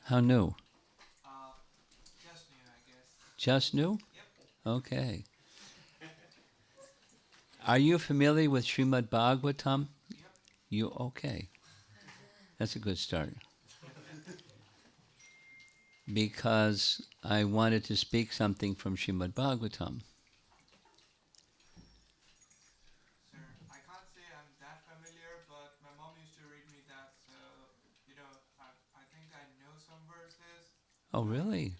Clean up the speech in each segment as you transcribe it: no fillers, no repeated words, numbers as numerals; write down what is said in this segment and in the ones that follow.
How new? Uh, just new, I guess. Just new? Yep. Okay. Are you familiar with Srimad Bhagavatam? Yep. You okay? That's a good start. Because I wanted to speak something from Srimad Bhagavatam. Sir, I can't say I'm that familiar, but my mom used to read me that, so I think I know some verses. Oh, But really?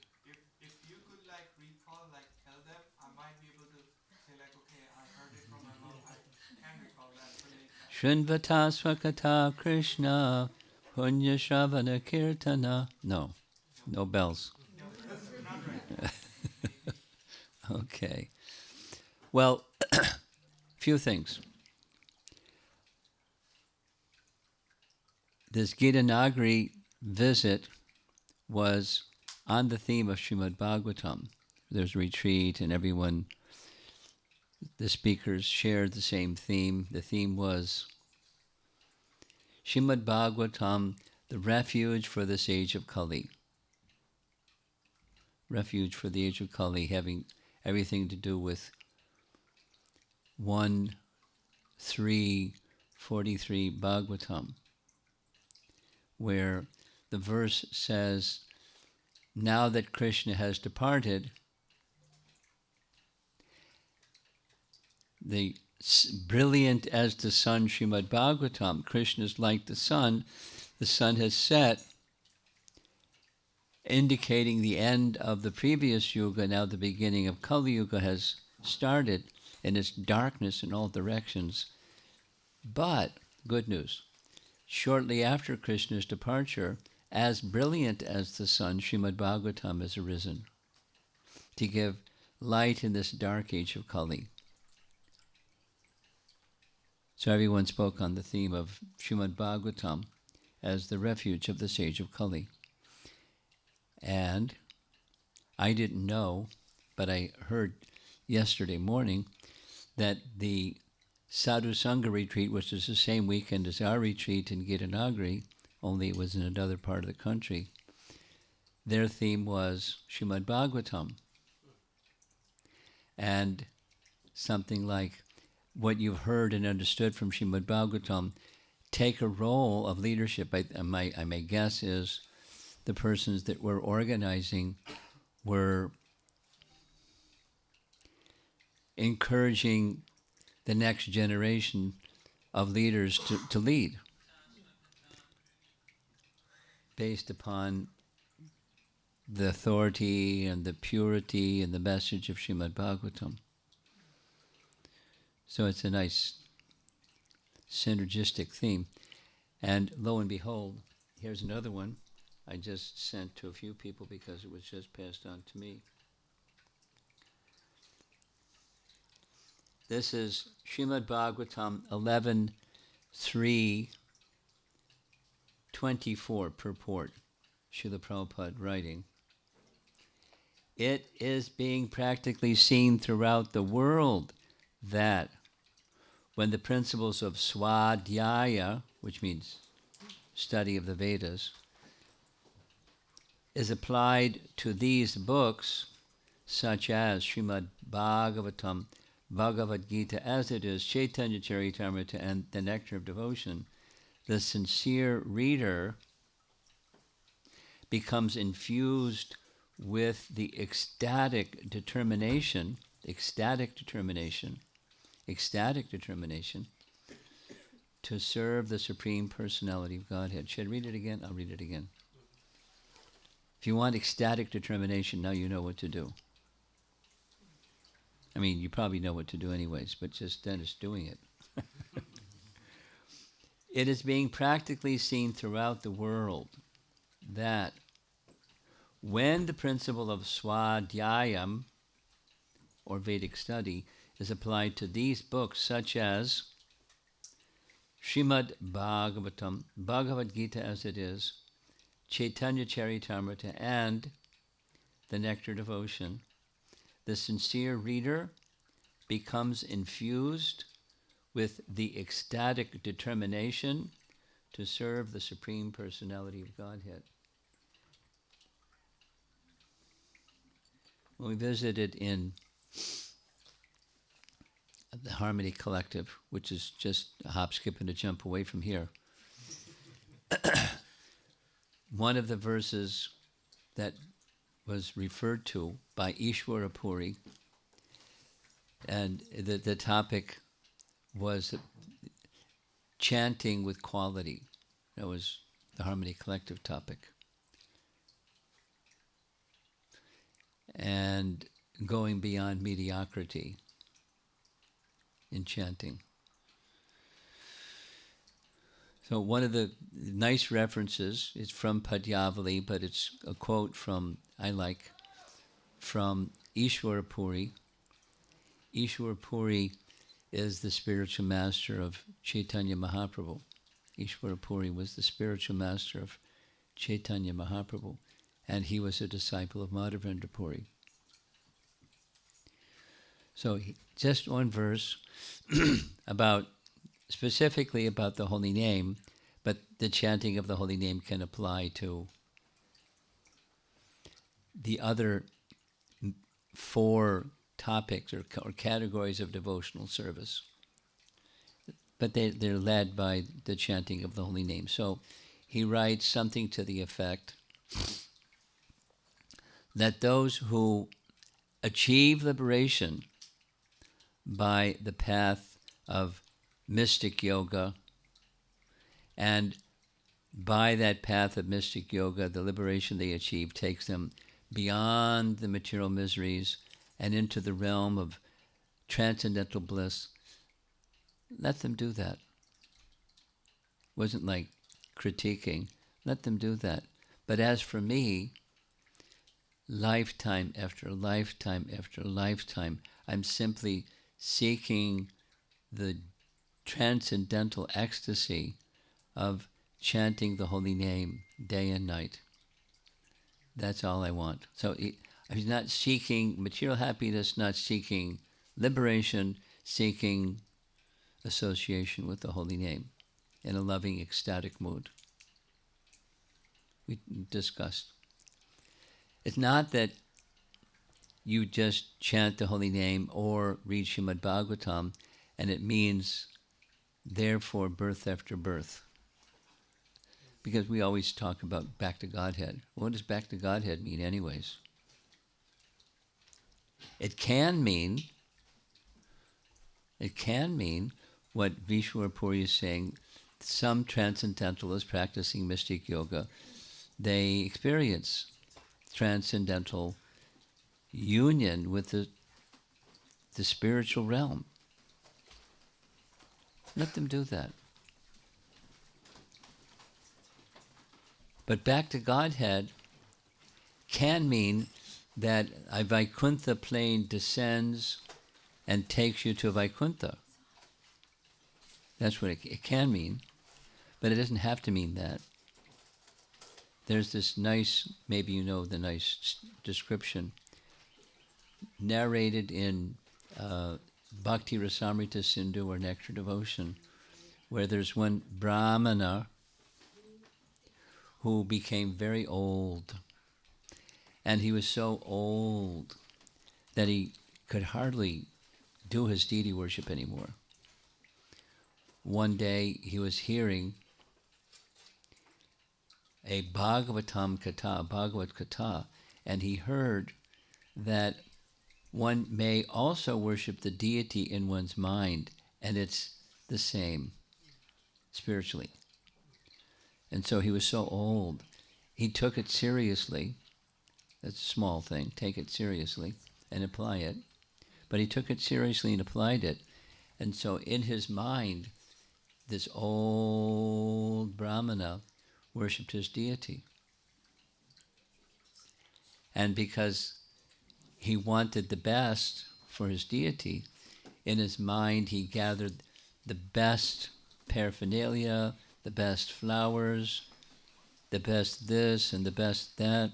if you could like recall, like tell them, I might be able to say like, okay, I heard it from my mom. I can recall that, relate that. Shrinvata Swakata Krishna Punya Shravana Kirtana. No, No, no bells. no, not right now. Maybe. Okay. Well, few things. This Gita Nagari visit was on the theme of Srimad Bhagavatam. There's a retreat, and everyone, the speakers shared the same theme. The theme was Srimad Bhagavatam, the refuge for this age of Kali. Refuge for the age of Kali, having everything to do with 1:3:43 Bhagavatam, where the verse says, now that Krishna has departed, the brilliant as the sun Srimad Bhagavatam, Krishna is like the sun has set, indicating the end of the previous yuga. Now the beginning of Kali Yuga has started, and it's darkness in all directions. But, good news, shortly after Krishna's departure, as brilliant as the sun, Srimad Bhagavatam has arisen to give light in this dark age of Kali. So everyone spoke on the theme of Srimad Bhagavatam as the refuge of this age of Kali. And I didn't know, but I heard yesterday morning that the Sadhu Sangha retreat, which is the same weekend as our retreat in Gitanagari, only it was in another part of the country, their theme was Srimad Bhagavatam. And something like what you've heard and understood from Srimad Bhagavatam, take a role of leadership. My guess is the persons that were organizing were encouraging the next generation of leaders to lead based upon the authority and the purity and the message of Srimad Bhagavatam. So it's a nice synergistic theme. And lo and behold, here's another one I just sent to a few people because it was just passed on to me. This is Srimad Bhagavatam 11:3:24 purport, Srila Prabhupada writing. It is being practically seen throughout the world that when the principles of Swadhyaya, which means study of the Vedas, is applied to these books, such as Srimad Bhagavatam, Bhagavad Gita as it is, Chaitanya Charitamrita, and the Nectar of Devotion, the sincere reader becomes infused with the ecstatic determination to serve the Supreme Personality of Godhead. Should I read it again? I'll read it again. If you want ecstatic determination, now you know what to do. I mean, you probably know what to do anyways, but just then it's doing it. It is being practically seen throughout the world that when the principle of Swadhyayam, or Vedic study, is applied to these books such as Srimad Bhagavatam, Bhagavad Gita as it is, Chaitanya Charitamrita, and the Nectar Devotion, the sincere reader becomes infused with the ecstatic determination to serve the Supreme Personality of Godhead. when we visited in the Harmony Collective, which is just a hop, skip, and a jump away from here, one of the verses that was referred to by Ishwara Puri, and the topic was chanting with quality. That was the Harmony Collective topic. And going beyond mediocrity in chanting. So one of the nice references is from Padyavali, but it's a quote from Ishwara Puri. Ishwara Puri is the spiritual master of Chaitanya Mahaprabhu. Ishwara Puri was the spiritual master of Chaitanya Mahaprabhu, and he was a disciple of Madhavendra Puri. So just one verse specifically about the holy name, but the chanting of the holy name can apply to the other 4 topics or categories of devotional service. But they're led by the chanting of the holy name. So he writes something to the effect that those who achieve liberation by the path of mystic yoga, and by that path of mystic yoga, the liberation they achieve takes them beyond the material miseries and into the realm of transcendental bliss. Let them do that. Wasn't like critiquing. Let them do that. But as for me, lifetime after lifetime after lifetime, I'm simply seeking the transcendental ecstasy of chanting the holy name day and night. That's all I want. So I'm not seeking material happiness, not seeking liberation, seeking association with the holy name in a loving, ecstatic mood. We discussed. It's not that you just chant the holy name or read Srimad Bhagavatam and it means therefore birth after birth. Because we always talk about back to Godhead. What does back to Godhead mean anyways? It can mean what Vishwara Puri is saying. Some transcendentalists practicing mystic yoga, they experience transcendental union with the spiritual realm. Let them do that. But back to Godhead can mean that a Vaikuntha plane descends and takes you to Vaikuntha. That's what it can mean. But it doesn't have to mean that. There's this nice, maybe you know the nice description, narrated in Bhakti Rasamrita Sindhu or Nectar Devotion, where there's one Brahmana who became very old. And he was so old that he could hardly do his deity worship anymore. One day he was hearing a Bhagavad Katha, and he heard that one may also worship the deity in one's mind, and it's the same spiritually. And so he was so old, he took it seriously. That's a small thing, take it seriously and apply it. But he took it seriously and applied it. And so in his mind, this old Brahmana worshipped his deity. And because he wanted the best for his deity, in his mind he gathered the best paraphernalia, the best flowers, the best this and the best that.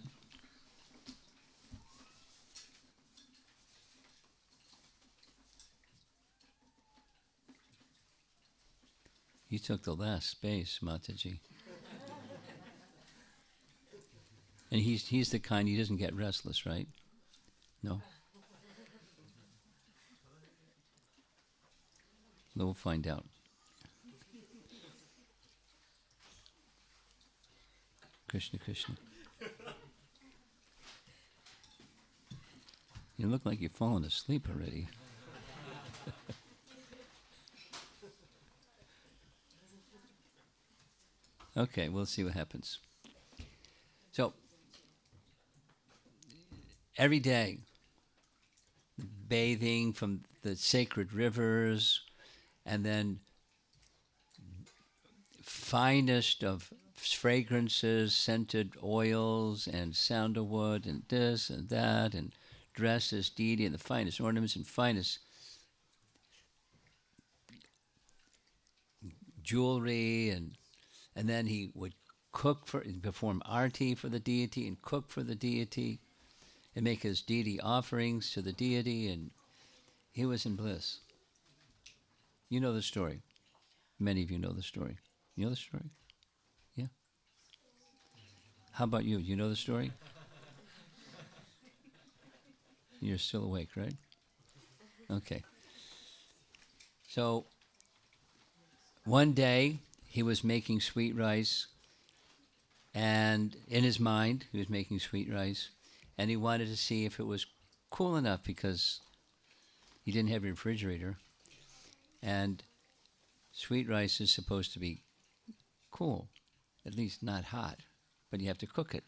You took the last space, Mataji. And he's the kind, he doesn't get restless, right? No? We'll find out. Krishna, Krishna. You look like you've fallen asleep already. Okay, we'll see what happens. So, every day, bathing from the sacred rivers, and then finest of fragrances, scented oils, and sandalwood, and this and that, and dresses, deity, and the finest ornaments and finest jewelry, and then he would cook for, perform arti for the deity, and cook for the deity, and make his deity offerings to the deity, and he was in bliss. You know the story. Many of you know the story. You know the story? Yeah? How about you? You know the story? You're still awake, right? Okay. So, one day, he was making sweet rice, and in his mind, he was making sweet rice, and he wanted to see if it was cool enough because he didn't have a refrigerator, and sweet rice is supposed to be cool, at least not hot, but you have to cook it.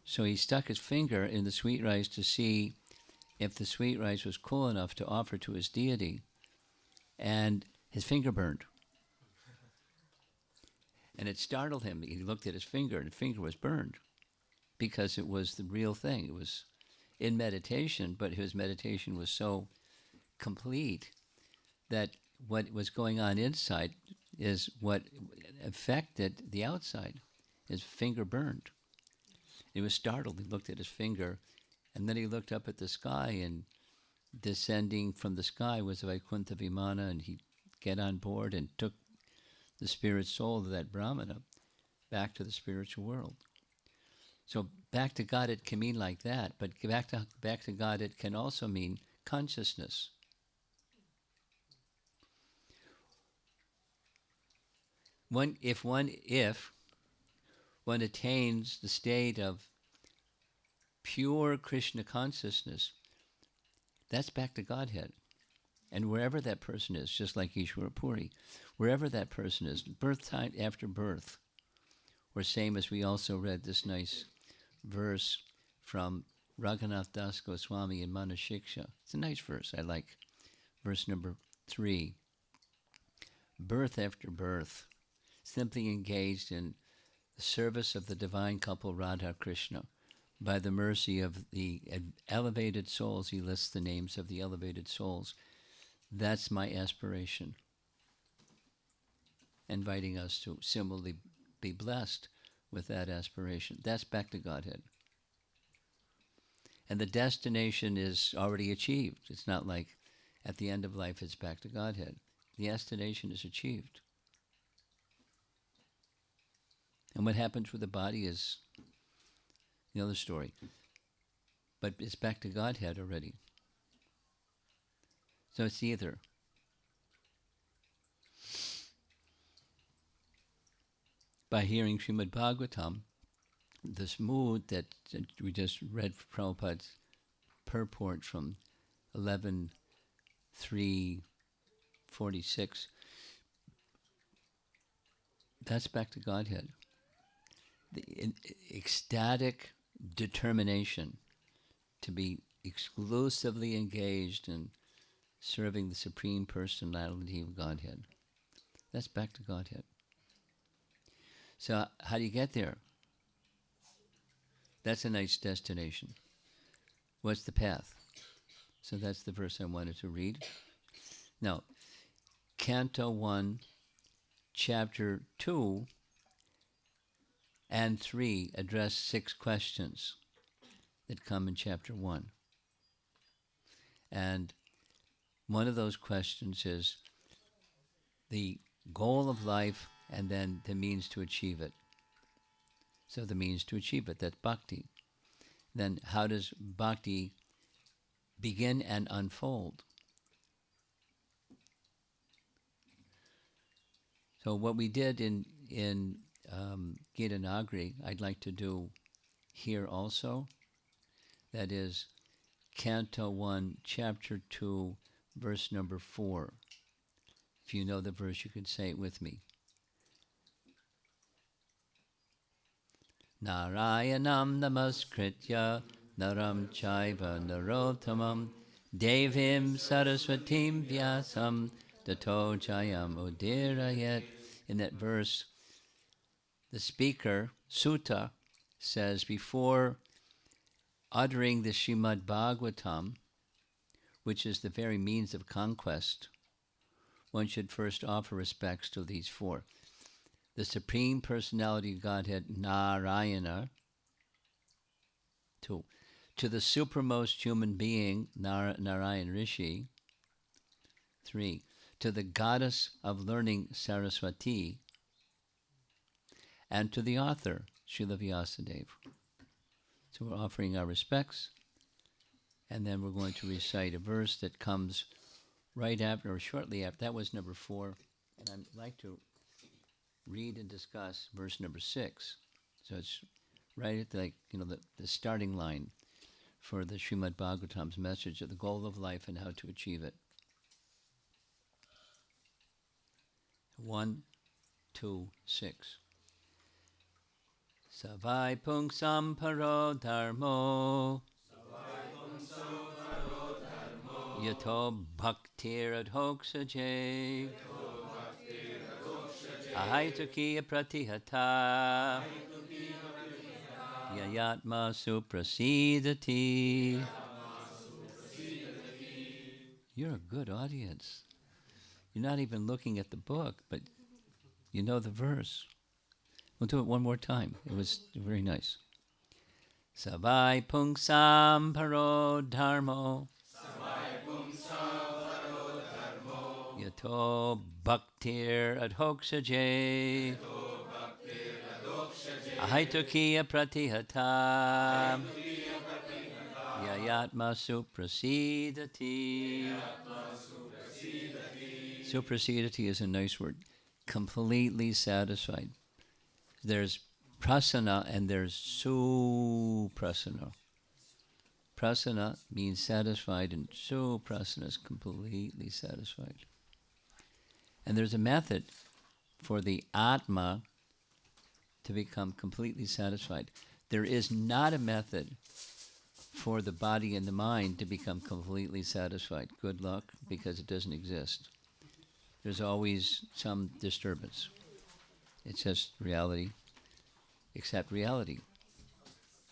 So he stuck his finger in the sweet rice to see if the sweet rice was cool enough to offer to his deity, and his finger burned. And it startled him. He looked at his finger, and the finger was burned because it was the real thing. It was in meditation, but his meditation was so complete that what was going on inside is what affected the outside. His finger burned. He was startled. He looked at his finger, and then he looked up at the sky, and descending from the sky was Vaikuntha Vimana, and he get on board and took the spirit soul of that Brahmana back to the spiritual world. So back to God, it can mean like that, but back to God, it can also mean consciousness. If one attains the state of pure Krishna consciousness, that's back to Godhead. And wherever that person is, just like Ishvara Puri, wherever that person is, birth time after birth, or same as we also read this nice verse from Raghunath Das Goswami in Manashiksha. It's a nice verse. I like verse number 3. Birth after birth, simply engaged in the service of the divine couple Radha Krishna. By the mercy of the elevated souls, he lists the names of the elevated souls. That's my aspiration. Inviting us to similarly be blessed with that aspiration. That's back to Godhead. And the destination is already achieved. It's not like at the end of life it's back to Godhead. The destination is achieved. And what happens with the body is the other story. But it's back to Godhead already. So it's either. By hearing Srimad Bhagavatam, this mood that we just read Prabhupada's purport from 11.3.46, that's back to Godhead. The ecstatic determination to be exclusively engaged in serving the Supreme Personality of Godhead. That's back to Godhead. So how do you get there? That's a nice destination. What's the path? So that's the verse I wanted to read. Now, Canto 1, Chapter 2 and 3 address 6 questions that come in Chapter 1. And one of those questions is the goal of life and then the means to achieve it. So the means to achieve it, that's bhakti. Then how does bhakti begin and unfold. So what we did in Gita Nagari, I'd like to do here also. That is Canto 1, Chapter 2, verse number 4. If you know the verse, you can say it with me. Narayanam namaskritya naram chaiva narottamam devim saraswatim vyasam tato jayam udirayet. In that verse, the speaker, Sutta, says before uttering the Srimad Bhagavatam, which is the very means of conquest, one should first offer respects to these four. The Supreme Personality of Godhead, Narayana. 2. To the supremmost human being, Narayan Rishi. 3. To the goddess of learning, Saraswati. And to the author, Srila Vyasadeva. So we're offering our respects, and then we're going to recite a verse that comes right after or shortly after. That was number 4, and I'd like to read and discuss verse number 6. So it's right at the starting line for the Srimad Bhagavatam's message of the goal of life and how to achieve it. 1, 2, 6. Savai pungsam paro dharmo yato bhaktir adhoksaje ahaitukiya pratihata yayatma suprasidati. You're a good audience. You're not even looking at the book, but you know the verse. We'll do it one more time. It was very nice. Savai pungsam paro dharmo yato bhaktir adhoksaje ahaitukiya pratihata yayatma suprasidati. Suprasidati is a nice word. Completely satisfied. There's prasana and there's suprasana. Prasana means satisfied, and suprasana is completely satisfied. And there's a method for the Atma to become completely satisfied. There is not a method for the body and the mind to become completely satisfied. Good luck, because it doesn't exist. There's always some disturbance. It's just reality. Accept reality.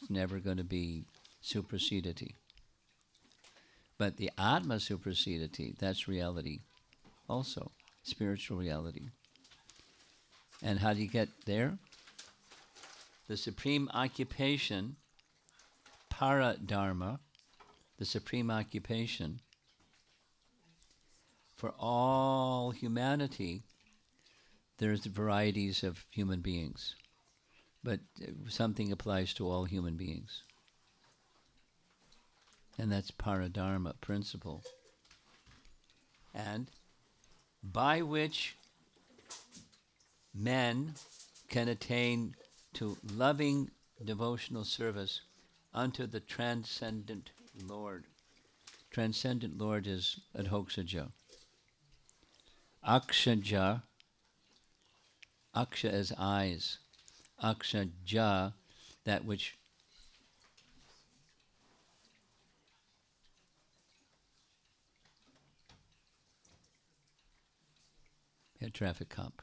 It's never going to be suprasidati. But the Atma suprasidati, that's reality also, spiritual reality. And how do you get there? The supreme occupation, paradharma, the supreme occupation for all humanity. There's varieties of human beings, but something applies to all human beings. And that's paradharma, principle. And by which men can attain to loving devotional service unto the transcendent Lord. Transcendent Lord is Adhoksaja. Akshaja, Aksha is eyes. Akshaja, that which a traffic cop.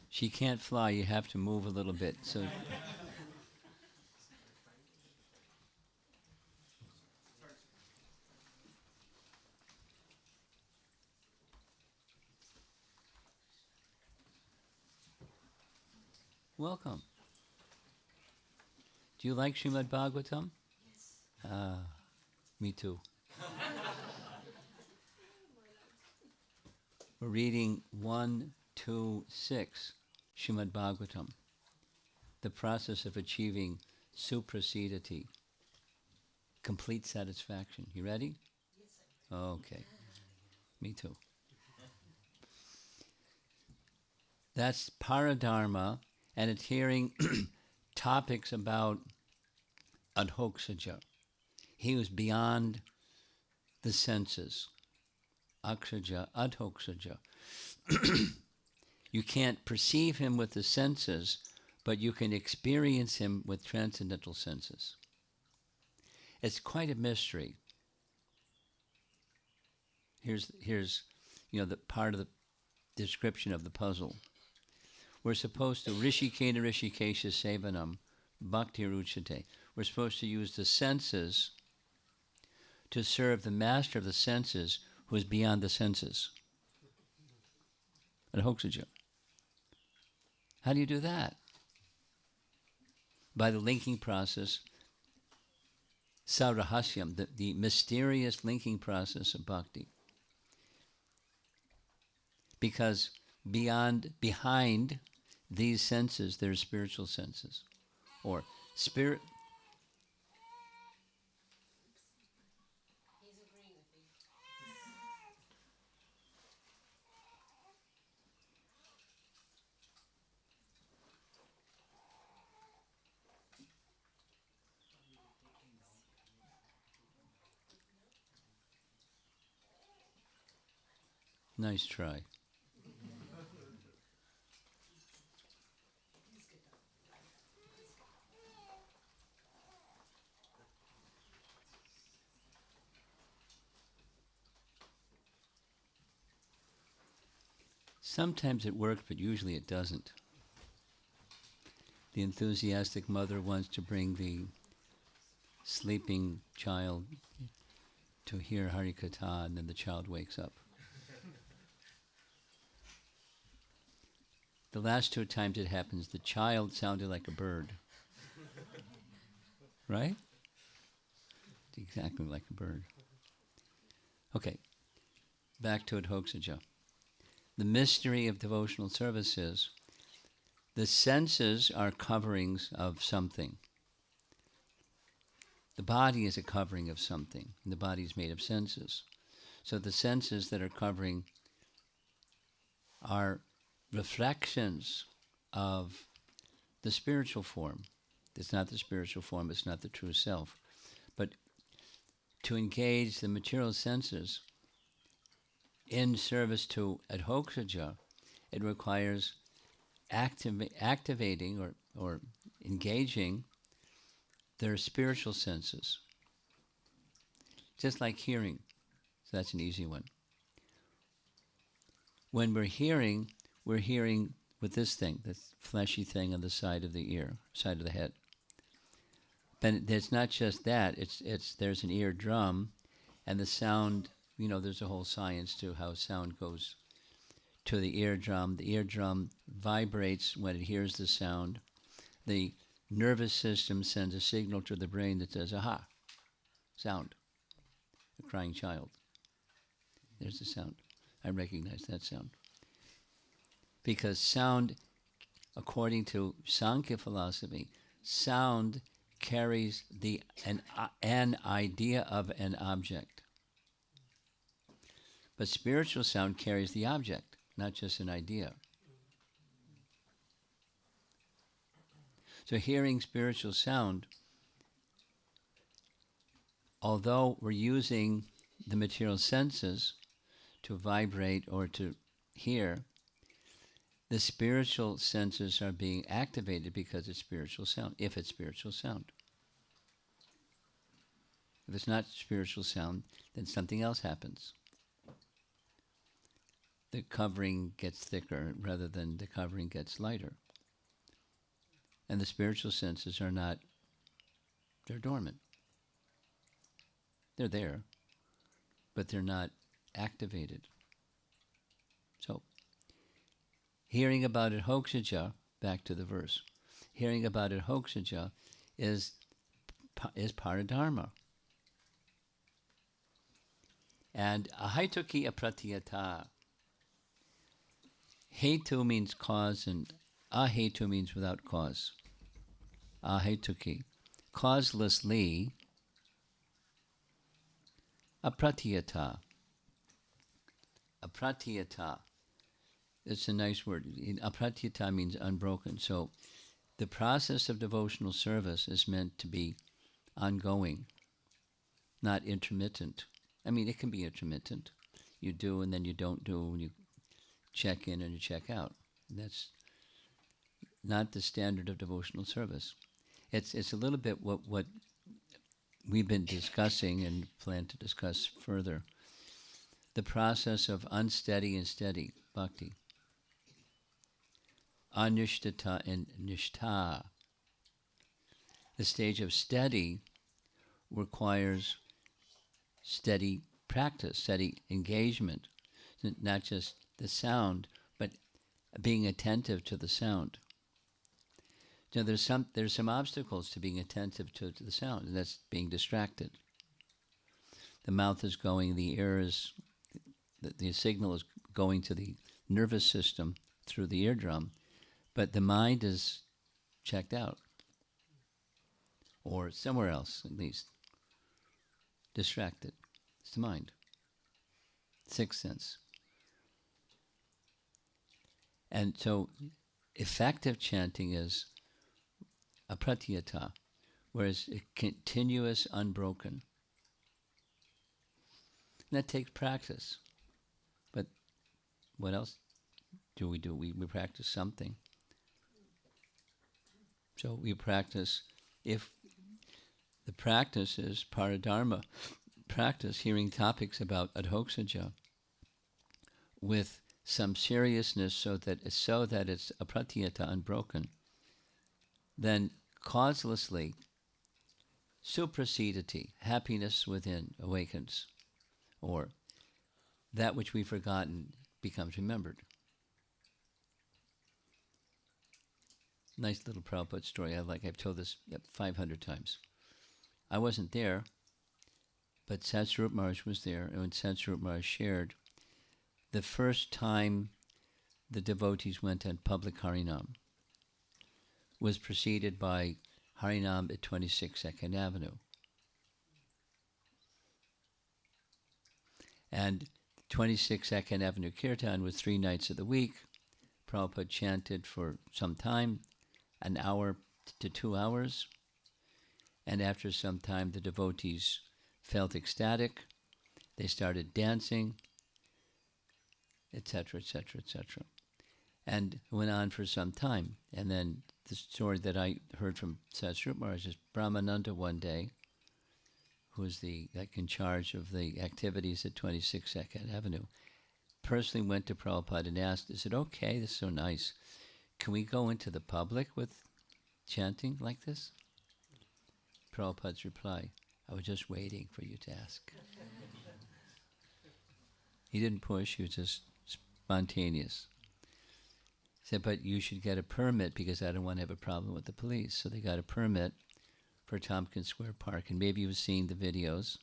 She can't fly, you have to move a little bit. So welcome. Do you like Srimad Bhagavatam? Yes. Me too. We're reading 1, 2, 6. Srimad Bhagavatam, the process of achieving suprasidati, complete satisfaction. You ready? Okay, me too. That's paradharma, and it's hearing topics about adhoksaja. He was beyond the senses. Aksaja, adhoksaja. You can't perceive him with the senses, but you can experience him with transcendental senses. It's quite a mystery. Here's the part of the description of the puzzle. We're supposed to Rishikena Rishikesha Sevanam Bhakti Ruchate. We're supposed to use the senses to serve the master of the senses who is beyond the senses. Adhoksaja. How do you do that? By the linking process, Sarahasyam, the mysterious linking process of bhakti. Because behind these senses, there's spiritual senses. Or spirit. He's agreeing with me. Nice try. Sometimes it works, but usually it doesn't. The enthusiastic mother wants to bring the sleeping child to hear Harikatha, and then the child wakes up. The last two times it happens, the child sounded like a bird. Right? Exactly like a bird. Okay, back to Adhoksaja. The mystery of devotional service is the senses are coverings of something. The body is a covering of something, and the body is made of senses. So the senses that are covering are reflections of the spiritual form. It's not the spiritual form, it's not the true self. But to engage the material senses in service to Adhoksaja, it requires activating or engaging their spiritual senses. Just like hearing. So that's an easy one. When we're hearing with this thing, this fleshy thing on the side of the ear, side of the head. But it's not just that. There's an eardrum, and the sound. There's a whole science to how sound goes to the eardrum. The eardrum vibrates when it hears the sound. The nervous system sends a signal to the brain that says, "Aha, sound." A crying child. There's the sound. I recognize that sound. Because sound, according to Sankhya philosophy, sound carries an idea of an object. But spiritual sound carries the object, not just an idea. So hearing spiritual sound, although we're using the material senses to vibrate or to hear, the spiritual senses are being activated because it's spiritual sound, if it's spiritual sound. If it's not spiritual sound, then something else happens. The covering gets thicker rather than the covering gets lighter. And the spiritual senses are not, they're dormant. They're there, but they're not activated. So, hearing about Adhoksaja, back to the verse, hearing about Adhoksaja is paradharma. And ahaituki apratiyata. Hetu means cause and Ahetu means without cause. Ahetuki. Causelessly. Apratiyata. Apratiyata. It's a nice word. Apratiyata means unbroken. So the process of devotional service is meant to be ongoing, not intermittent. I mean, it can be intermittent. You do and then you don't do, and you check in and you check out. That's not the standard of devotional service. It's a little bit what we've been discussing and plan to discuss further. The process of unsteady and steady bhakti, anishtata and nishtha. The stage of steady requires steady practice, steady engagement, not just the sound, but being attentive to the sound. You know, there's some obstacles to being attentive to the sound, and that's being distracted. The mouth is going, the ear is, the signal is going to the nervous system through the eardrum, but the mind is checked out, or somewhere else at least, distracted. It's the mind, sixth sense. And so effective chanting is apratiyata, whereas continuous, unbroken. And that takes practice. But what else do? We practice something. So we practice, if the practice is paradharma, practice hearing topics about adhoksaja with some seriousness so that it's apratiyata, unbroken, then causelessly suprasidati, happiness within awakens, or that which we've forgotten becomes remembered. Nice little Prabhupada story. I've told this 500 times. I wasn't there, but Satsvarup Maharaj was there, and when Satsvarup Maharaj shared, the first time the devotees went on public Harinam was preceded by Harinam at 26 2nd Avenue. And 26 2nd Avenue Kirtan was 3 nights of the week. Prabhupada chanted for some time, an hour to 2 hours. And after some time, the devotees felt ecstatic. They started dancing, etc., etc., etc. And it went on for some time. And then the story that I heard from Satsvarup Maharaj is Brahmananda one day, who was in charge of the activities at 26 2nd Avenue, personally went to Prabhupada and asked, is it okay, this is so nice, can we go into the public with chanting like this? Prabhupada's reply, I was just waiting for you to ask. He didn't push, he was just spontaneous. He said, but you should get a permit because I don't want to have a problem with the police. So they got a permit for Tompkins Square Park, and maybe you've seen the videos.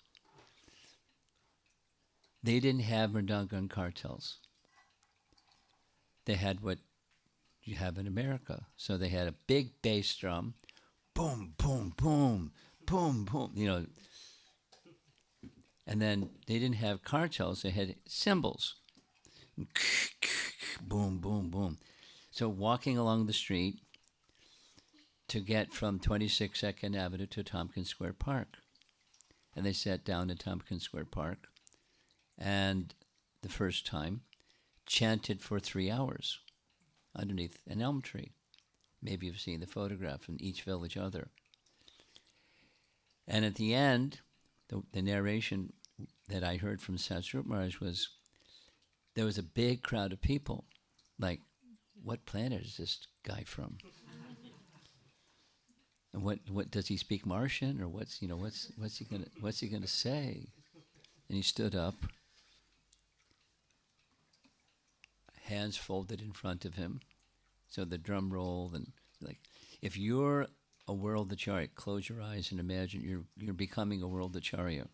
They didn't have Mridanga cartels. They had what you have in America. So they had a big bass drum, boom, boom, boom, boom, boom, and then they didn't have cartels, they had cymbals. Boom, boom, boom. So walking along the street to get from 26 2nd Avenue to Tompkins Square Park. And they sat down at Tompkins Square Park and the first time chanted for 3 hours underneath an elm tree. Maybe you've seen the photograph from each village other. And at the end, the narration that I heard from Satsvarup Maharaj was, there was a big crowd of people, like, what planet is this guy from? And what does he speak Martian, or what's he gonna say? And he stood up, hands folded in front of him, so the drum roll, and like, if you're a world acharya, close your eyes and imagine you're becoming a world acharya.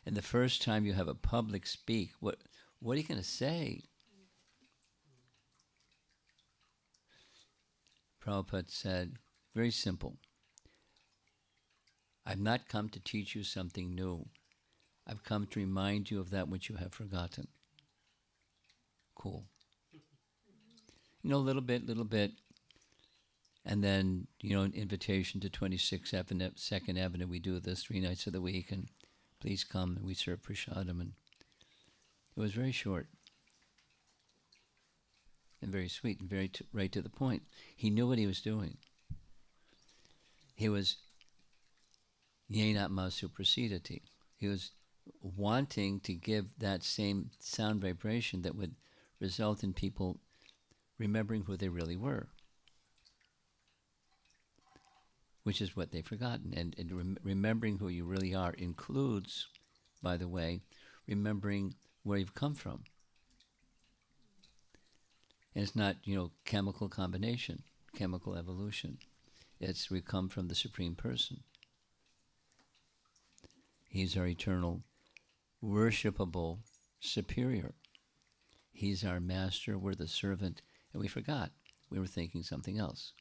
And the first time you have a public speak, what are you going to say? Prabhupada said, very simple, I've not come to teach you something new. I've come to remind you of that which you have forgotten. Cool. A little bit. And then, an invitation to 26 Avenue, 2nd Avenue. We do this 3 nights of the week, and please come, and we serve prasadam. And it was very short and very sweet and very right to the point. He knew what he was doing. He was yenatma suprasidati. He was wanting to give that same sound vibration that would result in people remembering who they really were, which is what they've forgotten. And remembering who you really are includes, by the way, remembering where you've come from. And it's not, chemical combination, chemical evolution. It's we come from the Supreme Person. He's our eternal, worshipable superior. He's our master, we're the servant, and we forgot. We were thinking something else.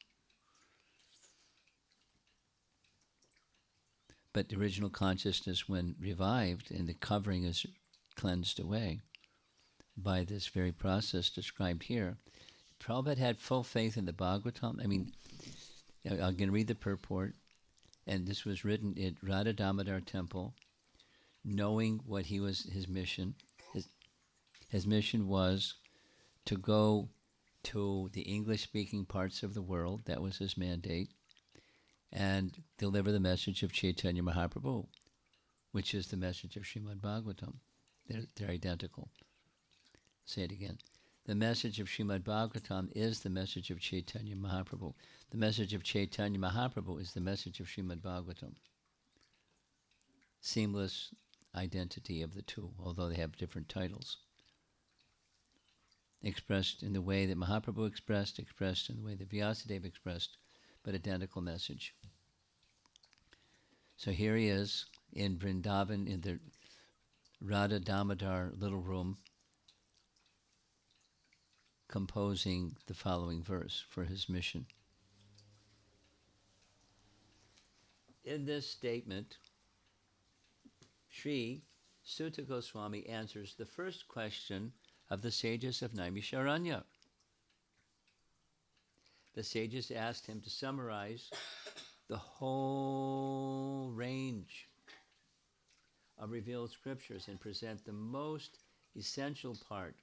But the original consciousness, when revived and the covering is cleansed away by this very process described here, Prabhupada had full faith in the Bhagavatam. I'm going to read the purport, and this was written at Radha Damodar Temple, knowing what his mission. His mission was to go to the English-speaking parts of the world. That was his mandate. And deliver the message of Chaitanya Mahaprabhu, which is the message of Srimad Bhagavatam. They're identical. Say it again. The message of Srimad Bhagavatam is the message of Chaitanya Mahaprabhu. The message of Chaitanya Mahaprabhu is the message of Srimad Bhagavatam. Seamless identity of the two, although they have different titles. Expressed in the way that Mahaprabhu expressed in the way that Vyasadeva expressed, but identical message. So here he is in Vrindavan, in the Radha Damodar little room, composing the following verse for his mission. In this statement, Sri Sutta Goswami answers the first question of the sages of Naimisharanya. The sages asked him to summarize the whole range of revealed scriptures and present the most essential part,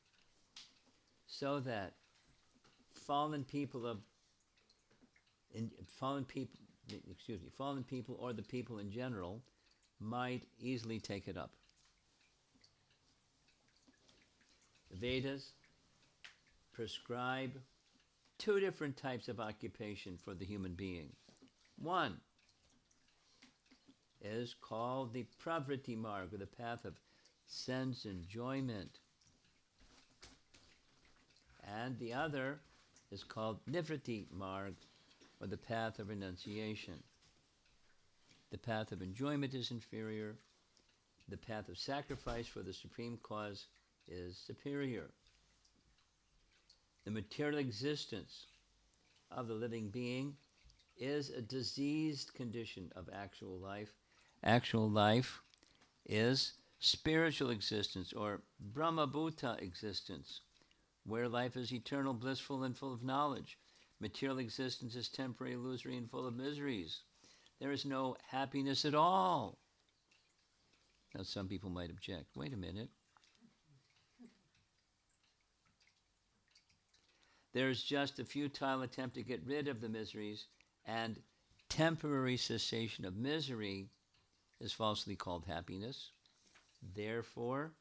so that fallen people or the people in general might easily take it up. The Vedas prescribe 2 different types of occupation for the human being. One is called the pravriti marg, or the path of sense enjoyment. And the other is called nivriti marg, or the path of renunciation. The path of enjoyment is inferior. The path of sacrifice for the supreme cause is superior. The material existence of the living being is a diseased condition of actual life. Actual life is spiritual existence, or Brahmabhuta existence, where life is eternal, blissful, and full of knowledge. Material existence is temporary, illusory, and full of miseries. There is no happiness at all. Now, some people might object. Wait a minute. There is just a futile attempt to get rid of the miseries, and temporary cessation of misery is falsely called happiness. Therefore,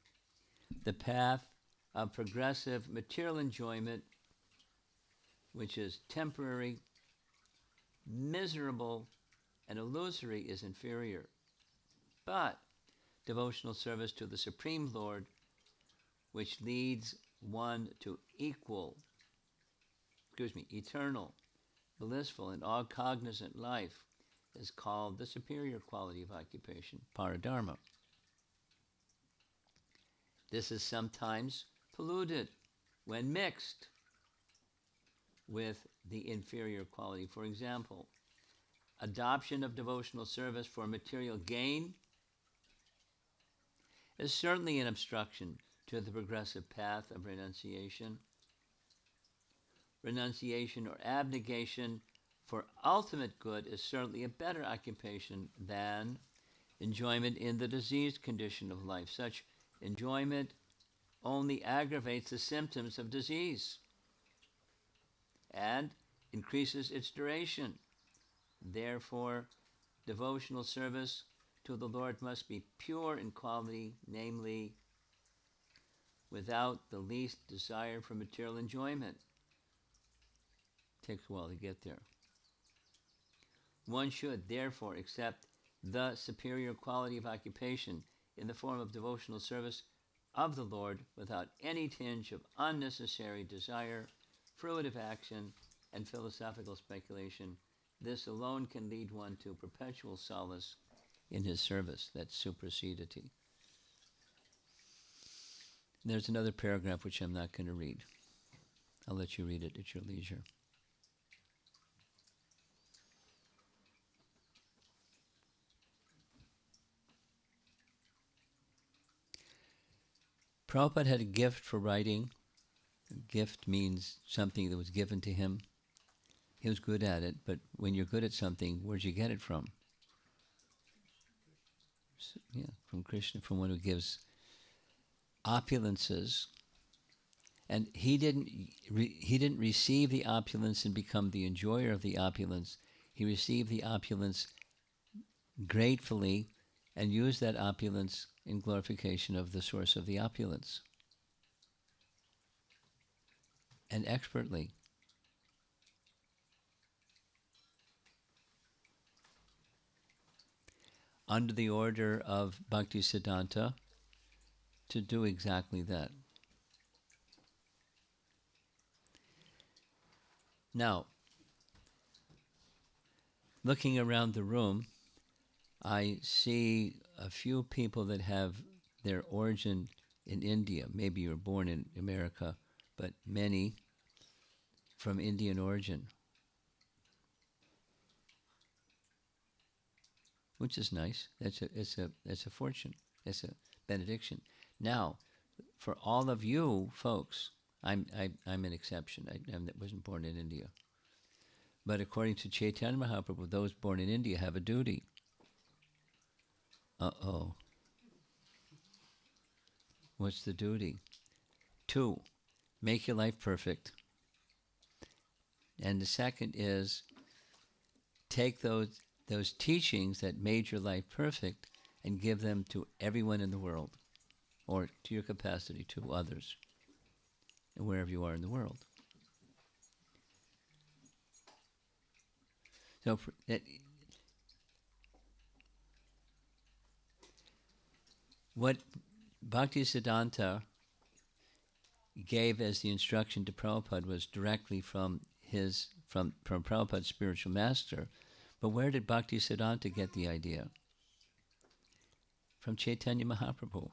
the path of progressive material enjoyment, which is temporary, miserable, and illusory, is inferior. But devotional service to the Supreme Lord, which leads one to eternal, blissful, and all-cognizant life, is called the superior quality of occupation, paradharma. This is sometimes polluted when mixed with the inferior quality. For example, adoption of devotional service for material gain is certainly an obstruction to the progressive path of renunciation. Renunciation or abnegation for ultimate good is certainly a better occupation than enjoyment in the diseased condition of life. Such enjoyment only aggravates the symptoms of disease and increases its duration. Therefore, devotional service to the Lord must be pure in quality, namely, without the least desire for material enjoyment. It takes a while to get there. One should, therefore, accept the superior quality of occupation in the form of devotional service of the Lord without any tinge of unnecessary desire, fruitive action, and philosophical speculation. This alone can lead one to perpetual solace in his service. That's supersedity. There's another paragraph which I'm not going to read. I'll let you read it at your leisure. Prabhupada had a gift for writing. A gift means something that was given to him. He was good at it, but when you're good at something, where'd you get it from? Yeah, from Krishna, from one who gives opulences. And he didn't receive the opulence and become the enjoyer of the opulence. He received the opulence gratefully and used that opulence in glorification of the source of the opulence. And expertly. Under the order of Bhaktisiddhanta to do exactly that. Now, looking around the room, I see a few people that have their origin in India. Maybe you were born in America, but many from Indian origin, which is nice. That's a fortune. It's a benediction. Now, for all of you folks, I'm an exception. I wasn't born in India, but according to Chaitanya Mahaprabhu, those born in India have a duty. What's the duty? 2, make your life perfect. And the second is take those teachings that made your life perfect and give them to everyone in the world, or to your capacity to others, and wherever you are in the world. So what Bhaktisiddhanta gave as the instruction to Prabhupada was directly from Prabhupada's spiritual master. But where did Bhaktisiddhanta get the idea? From Chaitanya Mahaprabhu.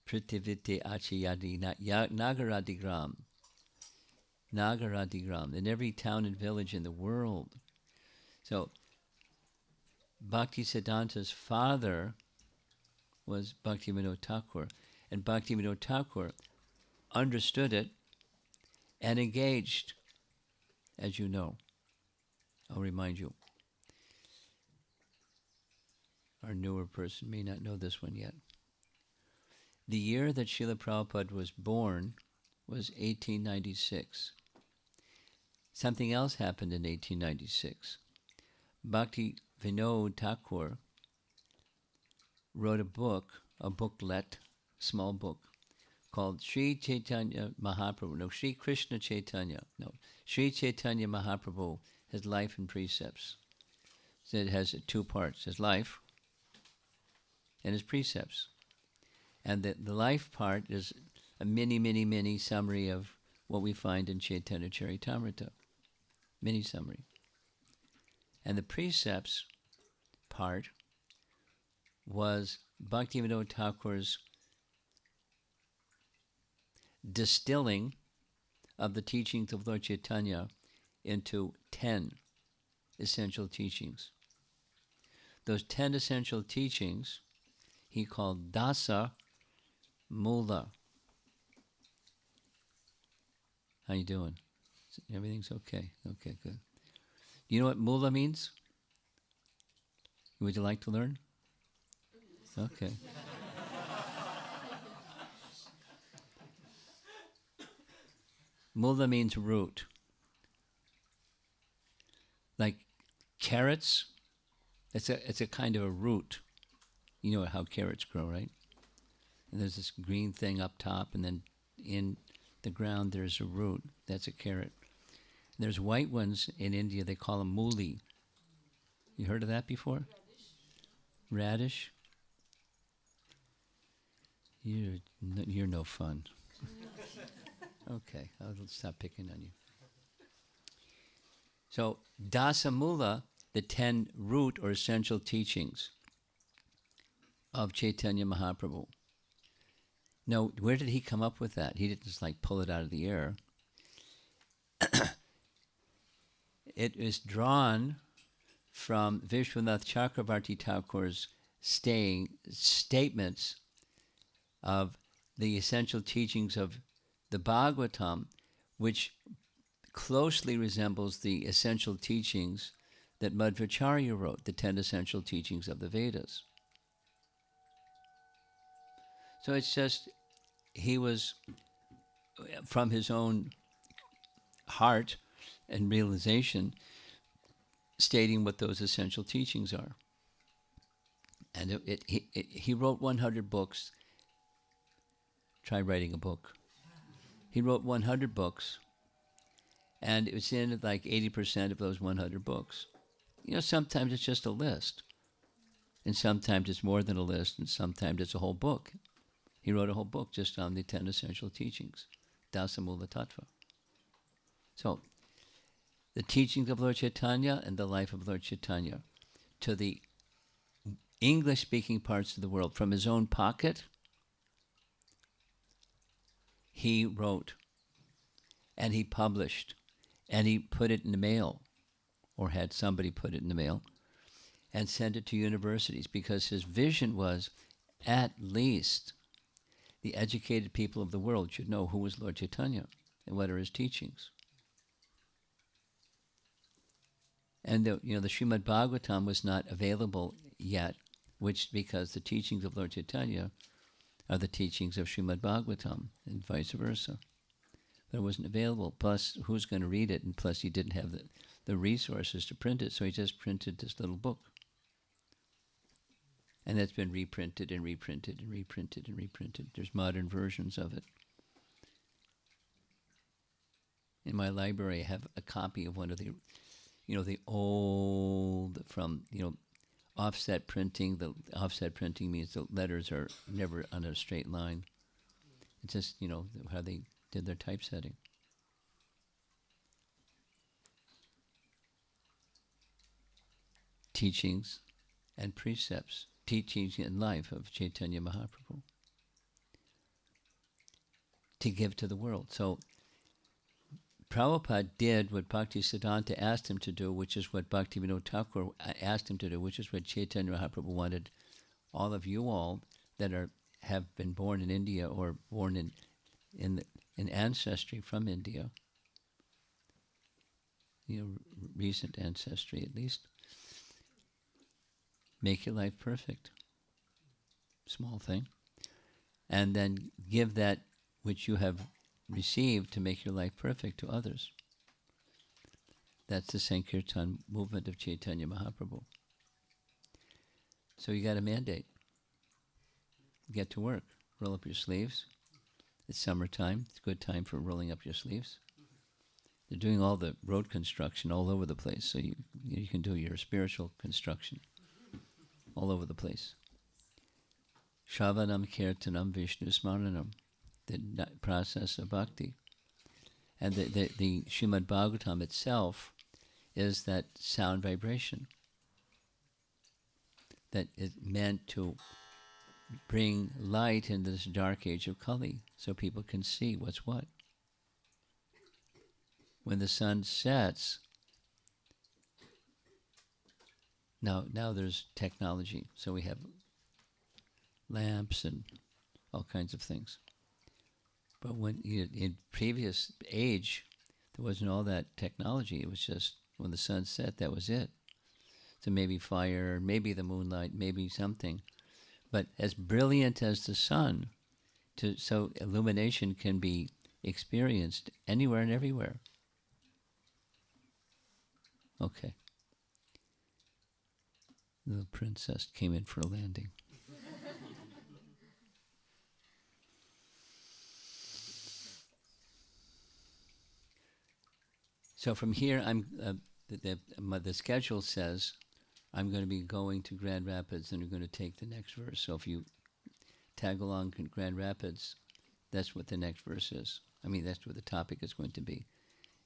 Pritivite Achayadi Nagaradigram. Nagaradigram. In every town and village in the world. So, Bhaktisiddhanta's father was Bhaktivinoda Thakur. And Bhaktivinoda Thakur understood it and engaged, as you know. I'll remind you. Our newer person may not know this one yet. The year that Srila Prabhupada was born was 1896. Something else happened in 1896. Bhakti Vinod Thakur wrote a booklet, small book, called Sri Chaitanya Mahaprabhu. Sri Krishna Chaitanya. Sri Chaitanya Mahaprabhu, his life and precepts. So it has 2 parts, his life and his precepts. And the life part is a mini summary of what we find in Chaitanya Charitamrita. Mini summary. And the precepts part was Bhaktivinoda Thakur's distilling of the teachings of Lord Chaitanya into 10 essential teachings. Those 10 essential teachings he called Dasa Mula. How you doing? Everything's okay. Okay, good. You know what Mula means? Would you like to learn? Okay. Mula means root. Like carrots, it's a kind of a root. You know how carrots grow, right? And there's this green thing up top, and then in the ground there's a root. That's a carrot. There's white ones in India, they call them mooli. You heard of that before? Radish? You're no fun. Okay, I'll stop picking on you. So, Dasamula, the 10 root or essential teachings of Chaitanya Mahaprabhu. Now, where did he come up with that? He didn't just like pull it out of the air. It is drawn from Vishwanath Chakravarti Thakur's statements of the essential teachings of the Bhagavatam, which closely resembles the essential teachings that Madhvacharya wrote, the 10 essential teachings of the Vedas. So it's just, he was, from his own heart and realization, stating what those essential teachings are. And he wrote 100 books. Try writing a book. He wrote 100 books, and it was in like 80% of those 100 books. You know, sometimes it's just a list, and sometimes it's more than a list, and sometimes it's a whole book. He wrote a whole book just on the 10 essential teachings, Dasamula Tattva. So, the teachings of Lord Chaitanya and the life of Lord Chaitanya to the English-speaking parts of the world. From his own pocket, he wrote, and he published, and he put it in the mail, or had somebody put it in the mail, and sent it to universities, because his vision was, at least, the educated people of the world should know who was Lord Chaitanya and what are his teachings. And the Srimad Bhagavatam was not available yet, which because the teachings of Lord Chaitanya are the teachings of Srimad Bhagavatam, and vice versa. But it wasn't available. Plus, who's going to read it? And plus, he didn't have the resources to print it, so he just printed this little book. And that's been reprinted and reprinted and reprinted and reprinted. There's modern versions of it. In my library, I have a copy of one of the the old, from, offset printing. The offset printing means the letters are never on a straight line. It's just, how they did their typesetting. Teachings and precepts, teachings and life of Chaitanya Mahaprabhu to give to the world. So Prabhupada did what Bhaktisiddhanta asked him to do, which is what Bhaktivinoda Thakur asked him to do, which is what Chaitanya Mahaprabhu wanted all of you all that have been born in India or born in ancestry from India, recent ancestry at least. Make your life perfect. Small thing. And then give that which you have received to make your life perfect to others. That's the Sankirtan movement of Chaitanya Mahaprabhu. So you got a mandate. Get to work. Roll up your sleeves. It's summertime. It's a good time for rolling up your sleeves. They're doing all the road construction all over the place, so you can do your spiritual construction all over the place. Shravanam Kirtanam Vishnu Smaranam, the process of bhakti. And the Srimad Bhagavatam itself is that sound vibration that is meant to bring light into this dark age of Kali so people can see what's what. when the sun sets, now there's technology, so we have lamps and all kinds of things. But in previous age, there wasn't all that technology. It was just when the sun set, that was it. So maybe fire, maybe the moonlight, maybe something. But as brilliant as the sun, so illumination can be experienced anywhere and everywhere. Okay. The princess came in for a landing. So from here, the schedule says I'm going to be going to Grand Rapids, and we're going to take the next verse. So if you tag along in Grand Rapids, that's what the next verse is. I mean, that's what the topic is going to be.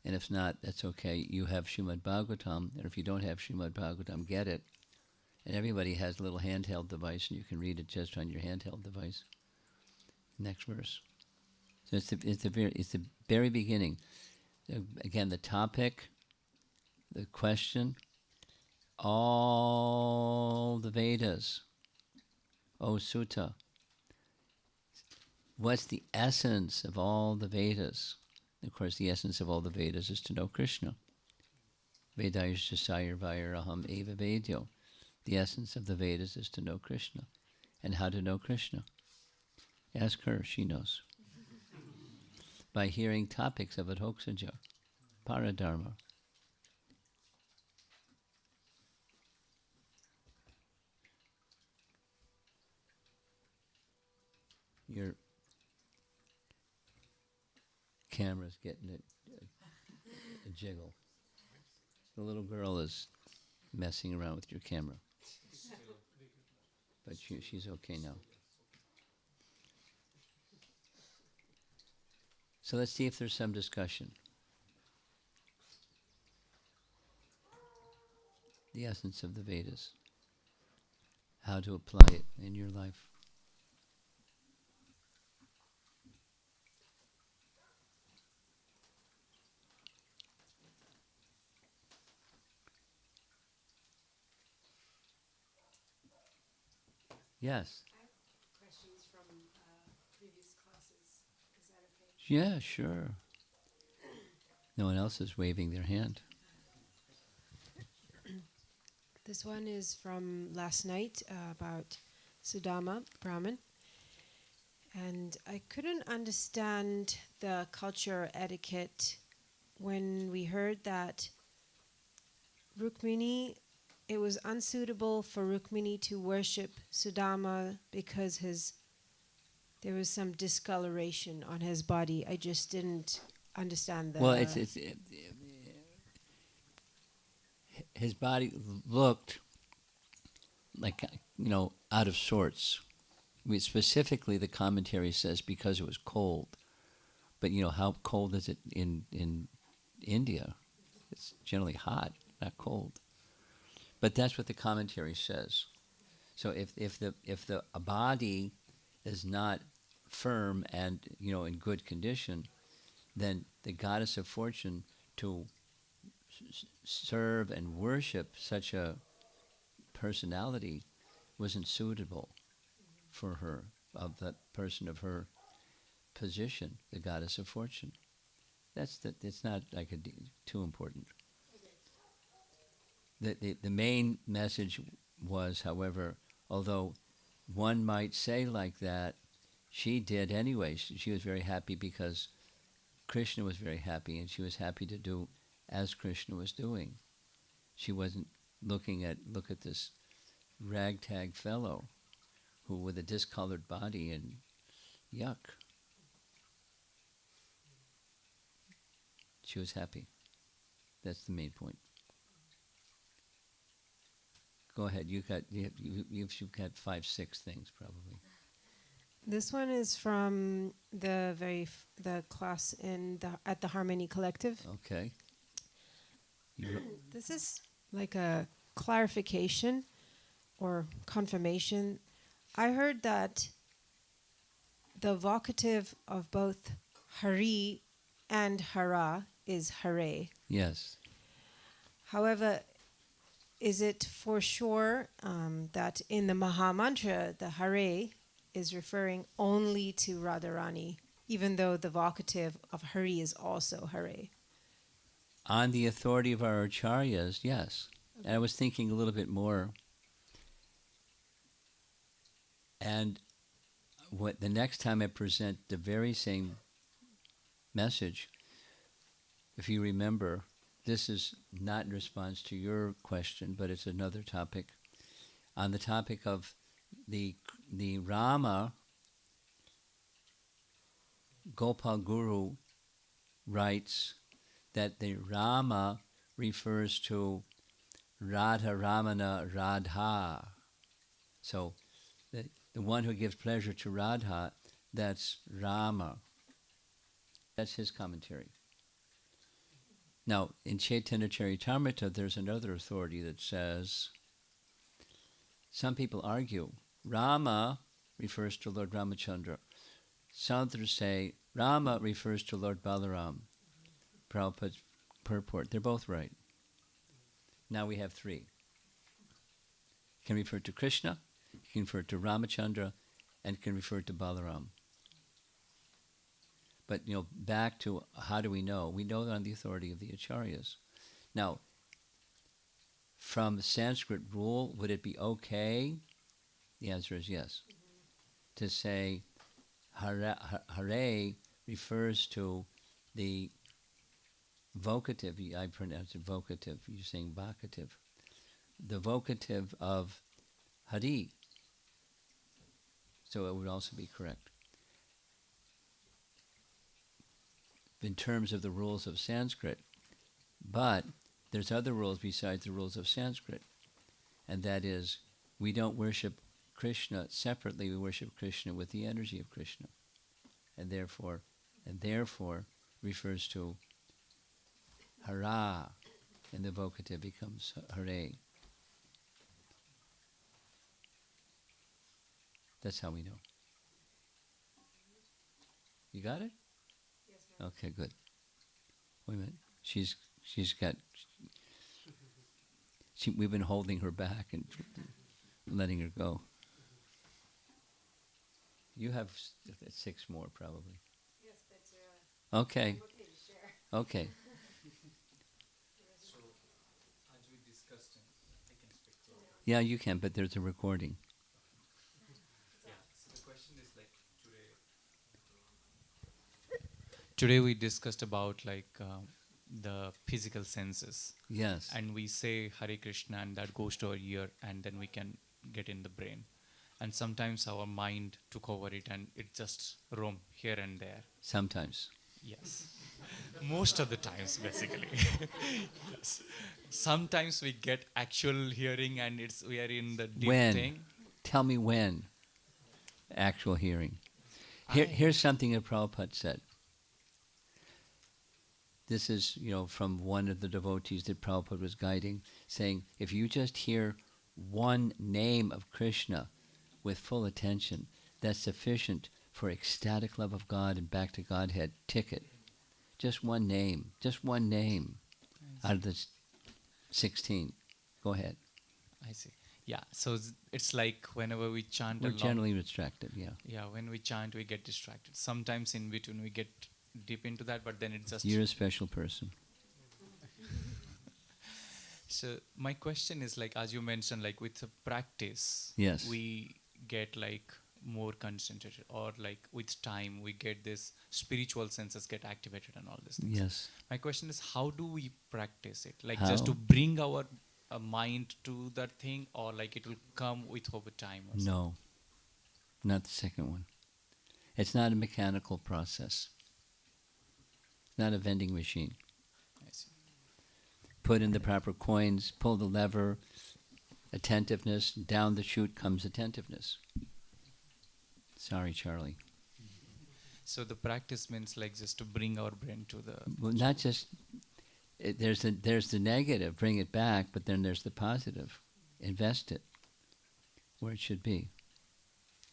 And if not, that's okay. You have Srimad Bhagavatam, and if you don't have Srimad Bhagavatam, get it. And everybody has a little handheld device, and you can read it just on your handheld device. Next verse. So it's the very beginning. Again, the topic, the question, all the Vedas. O Sutta, what's the essence of all the Vedas? Of course, the essence of all the Vedas is to know Krishna. Vedayasya Sayarvayaraham Eva Vedyo. The essence of the Vedas is to know Krishna. And how to know Krishna? Ask her, she knows. By hearing topics of Adhoksaja, Paradharma. Your camera's getting a jiggle. The little girl is messing around with your camera. But she's okay now. So let's see if there's some discussion. The essence of the Vedas. How to apply it in your life. Yes. I have questions from previous classes. Is that okay? Yeah, sure. No one else is waving their hand. This one is from last night about Sudama Brahman. And I couldn't understand the culture etiquette when we heard that Rukmini, it was unsuitable for Rukmini to worship Sudama because there was some discoloration on his body. I just didn't understand that. Well, his body looked like, out of sorts. I mean, specifically, the commentary says because it was cold. But, how cold is it in India? It's generally hot, not cold. But that's what the commentary says. So if the body is not firm and, in good condition, then the goddess of fortune to serve and worship such a personality wasn't suitable for her, of that person of her position, the goddess of fortune. It's not like too important. The main message was, however, although one might say like that, she did anyway. She was very happy because Krishna was very happy, and she was happy to do as Krishna was doing. She wasn't look at this ragtag fellow who with a discolored body and yuck. She was happy. That's the main point. Go ahead. You've got 5, 6 things probably. This one is from the class at the Harmony Collective. Okay. This is like a clarification or confirmation. I heard that the vocative of both Hari and hara is hare. Yes. However, is it for sure that in the Maha Mantra, the hare is referring only to Radharani, even though the vocative of Hari is also hare? On the authority of our acharyas, yes. And I was thinking a little bit more. And what the next time I present the very same message, if you remember, this is not in response to your question, but it's another topic. On the topic of the Rama, Gopal Guru writes that the Rama refers to Radha Ramana Radha. So the one who gives pleasure to Radha, that's Rama. That's his commentary. Now, in Chaitanya Charitamrita, there's another authority that says, some people argue, Rama refers to Lord Ramachandra. Some others say, Rama refers to Lord Balaram. Prabhupada's purport. They're both right. Now we have three. Can refer to Krishna, can refer to Ramachandra, and can refer to Balaram. But, back to how do we know? We know on the authority of the acharyas. Now, from Sanskrit rule, would it be okay? The answer is yes. To say hare refers to the vocative, I pronounce it vocative, you're saying vocative. The vocative of Hari. So it would also be correct. In terms of the rules of Sanskrit. But there's other rules besides the rules of Sanskrit. And that is, we don't worship Krishna separately, we worship Krishna with the energy of Krishna. And therefore refers to Hara, and the vocative becomes Hare. That's how we know. You got it? Yes, ma'am. Okay, good. Wait a minute. We've been holding her back and letting her go. You have 6 more probably. Yes, but Okay. I'm okay to share. Okay. So, as we discussed, I can speak to Yeah, you can, but there's a recording. Yeah, so the question is like today we discussed about the physical senses. Yes. And we say Hare Krishna and that goes to our ear and then we can get in the brain. And sometimes our mind took over it and it just roam here and there. Sometimes. Yes. Most of the times, basically. Yes. Sometimes we get actual hearing and we are in the deep When? thing. Tell me when. Actual hearing. Here's something that Prabhupada said. This is, from one of the devotees that Prabhupada was guiding, saying, if you just hear one name of Krishna with full attention, that's sufficient for ecstatic love of God and back to Godhead ticket. Just one name. Just one name out of the 16. Go ahead. I see. Yeah, so it's like whenever we chant We're along, generally distracted, yeah. yeah, when we chant, we get distracted. Sometimes in between, we get deep into that, but then it just... You're a special person. So my question is, as you mentioned, with the practice, Yes. we get more concentrated, or with time, we get this spiritual senses get activated and all this things. Yes. My question is, how do we practice it? How? Just to bring our mind to that thing, or it will come with over time? Or something? No. Not the second one. It's not a mechanical process. Not a vending machine. I see. Put in the proper coins, pull the lever, attentiveness, down the chute comes attentiveness. Sorry, Charlie. So the practice means just to bring our brain to the... Well, not just, there's the negative, bring it back, but then there's the positive. Invest it where it should be.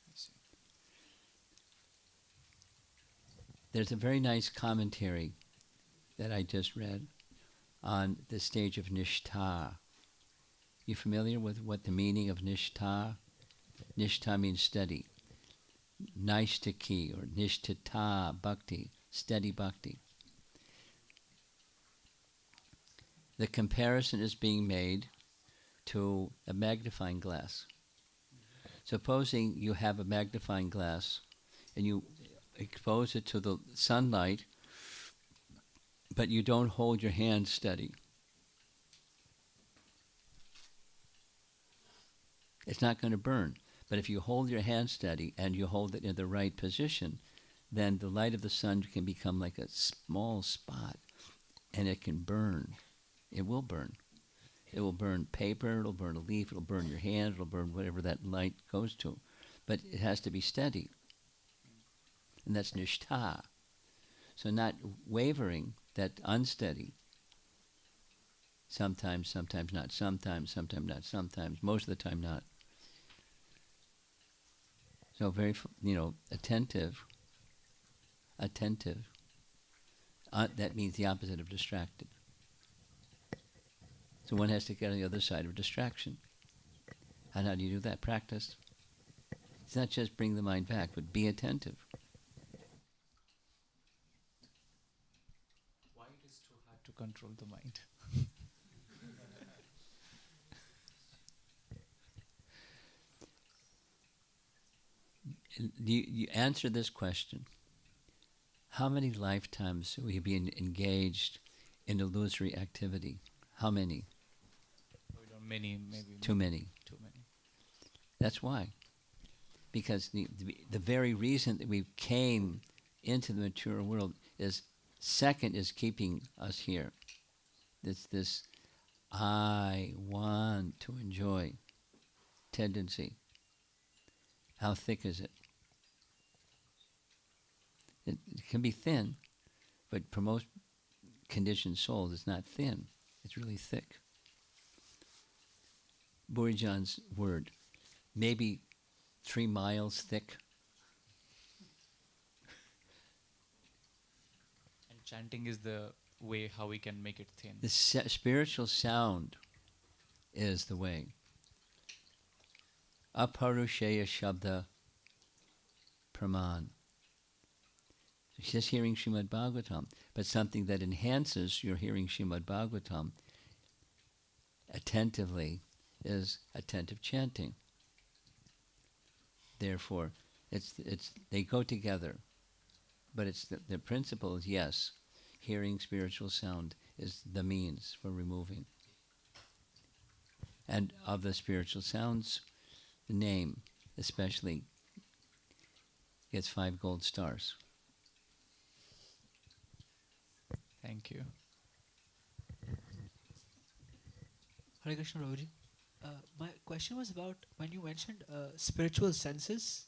I see. There's a very nice commentary that I just read on the stage of nishtha. You familiar with what the meaning of nishtha? Nishtha means steady. Naishtaki or nishtata bhakti, steady bhakti. The comparison is being made to a magnifying glass. Supposing you have a magnifying glass and you expose it to the sunlight, but you don't hold your hand steady. It's not going to burn. But if you hold your hand steady and you hold it in the right position, then the light of the sun can become like a small spot and it can burn. It will burn. It will burn paper, it'll burn a leaf, it'll burn your hand, it'll burn whatever that light goes to. But it has to be steady. And that's nishtha. So not wavering, that unsteady. Sometimes, sometimes not, sometimes not, sometimes, most of the time not. So very, attentive. That means the opposite of distracted. So one has to get on the other side of distraction. And how do you do that? Practice. It's not just bring the mind back, but be attentive. Why it is too hard to control the mind? You answer this question. How many lifetimes have we been engaged in illusory activity? How many? We don't many, maybe Too many. Too many. That's why. Because the very reason that we came into the material world is, second, is keeping us here. This I want to enjoy tendency. How thick is it? It can be thin, but for most conditioned souls, it's not thin. It's really thick. Burijan's word, maybe 3 miles thick. And chanting is the way how we can make it thin. The spiritual sound is the way. Aparusheya Shabda Praman. Just hearing Srimad Bhagavatam, but something that enhances your hearing Srimad Bhagavatam attentively is attentive chanting. Therefore, they go together, but it's the principle is, yes, hearing spiritual sound is the means for removing. And of the spiritual sounds, the name especially gets 5 gold stars. Thank you. Hare Krishna, Prabhuji. My question was about when you mentioned spiritual senses.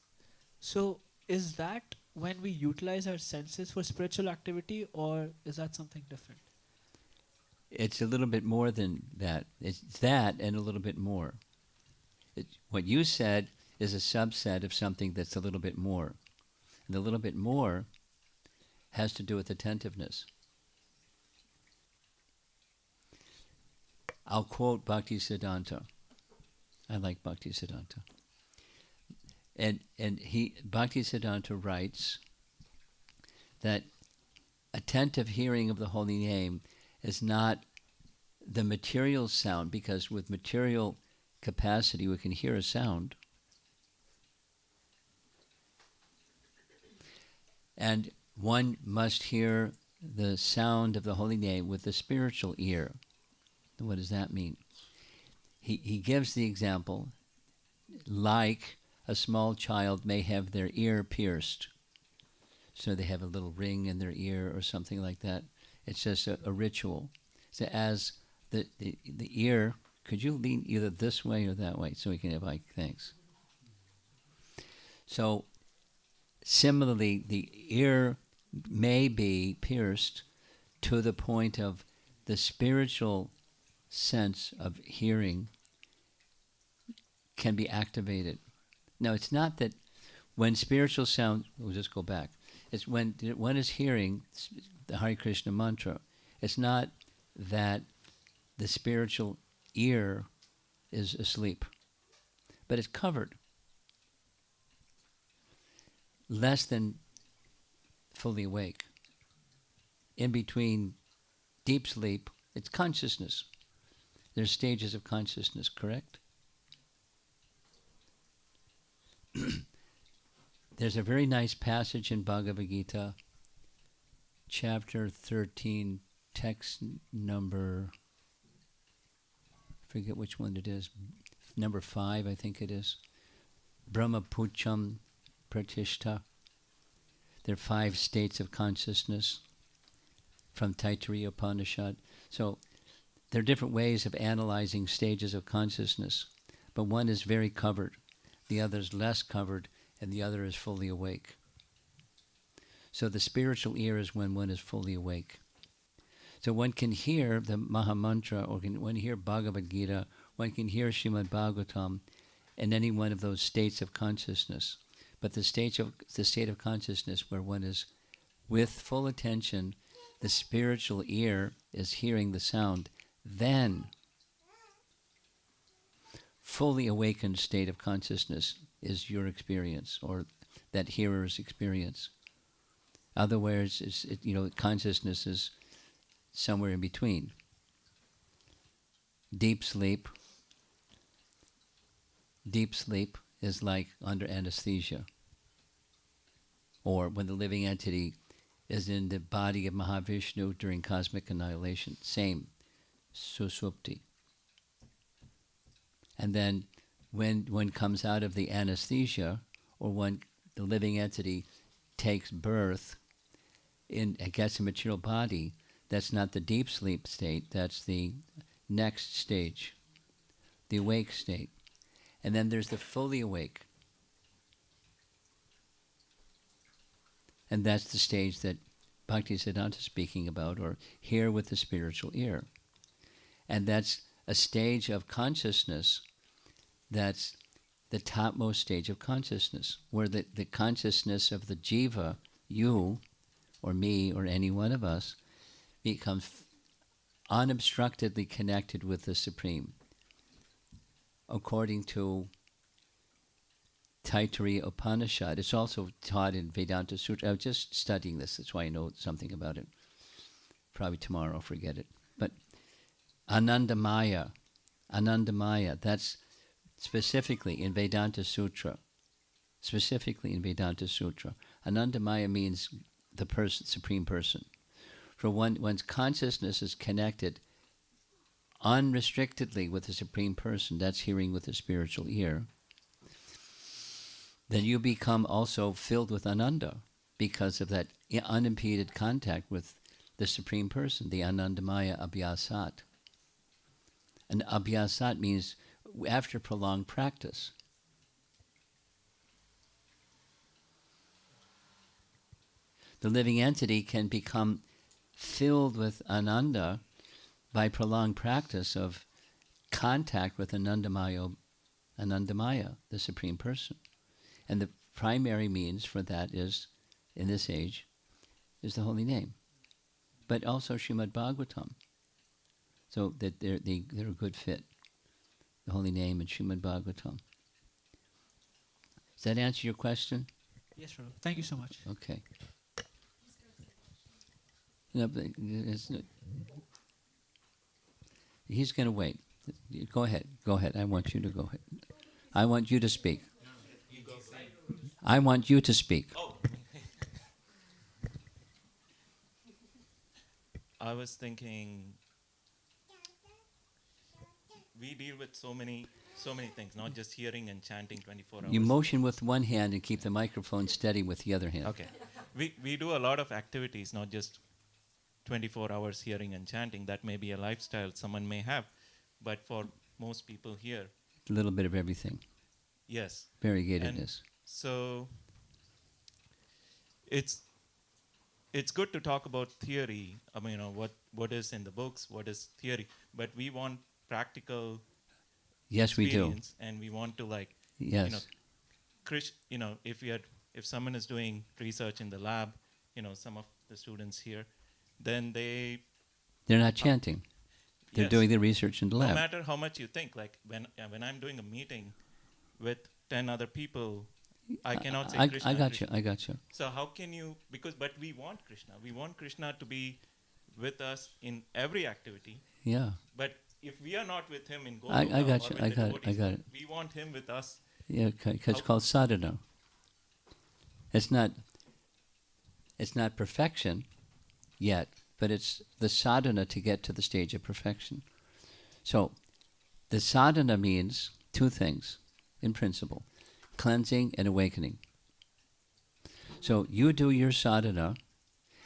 So, is that when we utilize our senses for spiritual activity, or is that something different? It's a little bit more than that. It's that and a little bit more. What you said is a subset of something that's a little bit more. And the little bit more has to do with attentiveness. I'll quote Bhakti Siddhanta. I like Bhakti Siddhanta. And Bhakti Siddhanta writes that attentive hearing of the holy name is not the material sound, because with material capacity we can hear a sound. And one must hear the sound of the holy name with the spiritual ear. What does that mean? He gives the example, like a small child may have their ear pierced. So they have a little ring in their ear or something like that. It's just a ritual. So as the ear, could you lean either this way or that way so we can have thanks. So similarly, the ear may be pierced to the point of the spiritual sense of hearing can be activated. Now, it's not that when spiritual sound, we'll just go back, it's when one is hearing the Hare Krishna mantra, It's not that the spiritual ear is asleep, but it's covered. Less than fully awake. In between deep sleep, it's consciousness. There's stages of consciousness, correct? There's a very nice passage in Bhagavad Gita, chapter 13, text number, I forget which one it is, number 5, I think it is. Brahma Pucham Pratishta. There are 5 states of consciousness from Taittiriya Upanishad. So there are different ways of analyzing stages of consciousness, but one is very covered, the other is less covered, and the other is fully awake. So the spiritual ear is when one is fully awake. So one can hear the Mahamantra, or one can hear Bhagavad Gita, one can hear Srimad Bhagavatam in any one of those states of consciousness. But the state of consciousness where one is with full attention, the spiritual ear is hearing the sound, then fully awakened state of consciousness is your experience, or that hearer's experience. Otherwise, consciousness is somewhere in between. Deep sleep is like under anesthesia, or when the living entity is in the body of Mahavishnu during cosmic annihilation. Same, susupti. And then when one comes out of the anesthesia, or when the living entity takes birth and gets a material body, that's not the deep sleep state, that's the next stage, the awake state. And then there's the fully awake. And that's the stage that Bhaktisiddhanta is speaking about, or hear with the spiritual ear. And that's a stage of consciousness that's the topmost stage of consciousness, where the consciousness of the jiva, you, or me, or any one of us, becomes unobstructedly connected with the Supreme. According to Taittiriya Upanishad, it's also taught in Vedanta Sutra. I was just studying this, that's why I know something about it. Probably tomorrow I'll forget it. But Anandamaya, that's specifically in Vedanta Sutra. Anandamaya means the person, Supreme Person. For one's consciousness is connected unrestrictedly with the Supreme Person, that's hearing with the spiritual ear, then you become also filled with Ananda because of that unimpeded contact with the Supreme Person, the Anandamaya Abhyasat. And Abhyasat means after prolonged practice. The living entity can become filled with Ananda by prolonged practice of contact with Anandamaya, the Supreme Person. And the primary means for that is, in this age, is the holy name. But also Srimad Bhagavatam. So that they're a good fit. The holy name and Srimad Bhagavatam. Does that answer your question? Yes, Prabhu. Thank you so much. Okay. No, but he's going to wait. Go ahead. I want you to go ahead. I want you to speak. I want you to speak. Oh. I was thinking, we deal with so many things, not just hearing and chanting 24 hours. You motion with one hand and keep the microphone steady with the other hand. Okay. We do a lot of activities, not just 24 hours hearing and chanting. That may be a lifestyle someone may have. But for most people here, A little bit of everything. yes. Variegatedness. So it's good to talk about theory. I mean, what is in the books, what is theory, but we want practical Yes, we do. experience, and we want to Yes. if someone is doing research in the lab, some of the students here, then they They're not chanting. They're Yes. doing the research in the No lab. matter how much you think, like when I'm doing a meeting with 10 other people, I cannot say Krishna. I got Krishna. you. I got you. So how can you? But we want Krishna. We want Krishna to be with us in every activity. Yeah. But if we are not with him in I Goloka got or you. with I the got it. I devotees, got it. we want him with us. Yeah, because it's How- called sadhana. It's not perfection yet, but it's the sadhana to get to the stage of perfection. So the sadhana means two things in principle: cleansing and awakening. So you do your sadhana,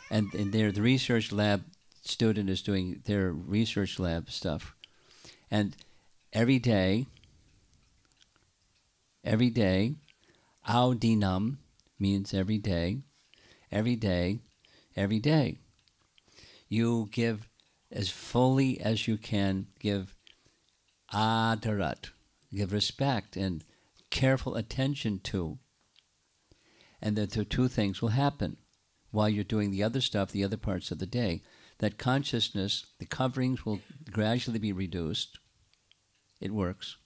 and there the research lab student is doing their research lab stuff, and every day, audinam means every day, every day, every day. You give as fully as you can, give adarat, give respect and careful attention to. And that the two things will happen while you're doing the other stuff, the other parts of the day. That consciousness, the coverings will gradually be reduced. It works.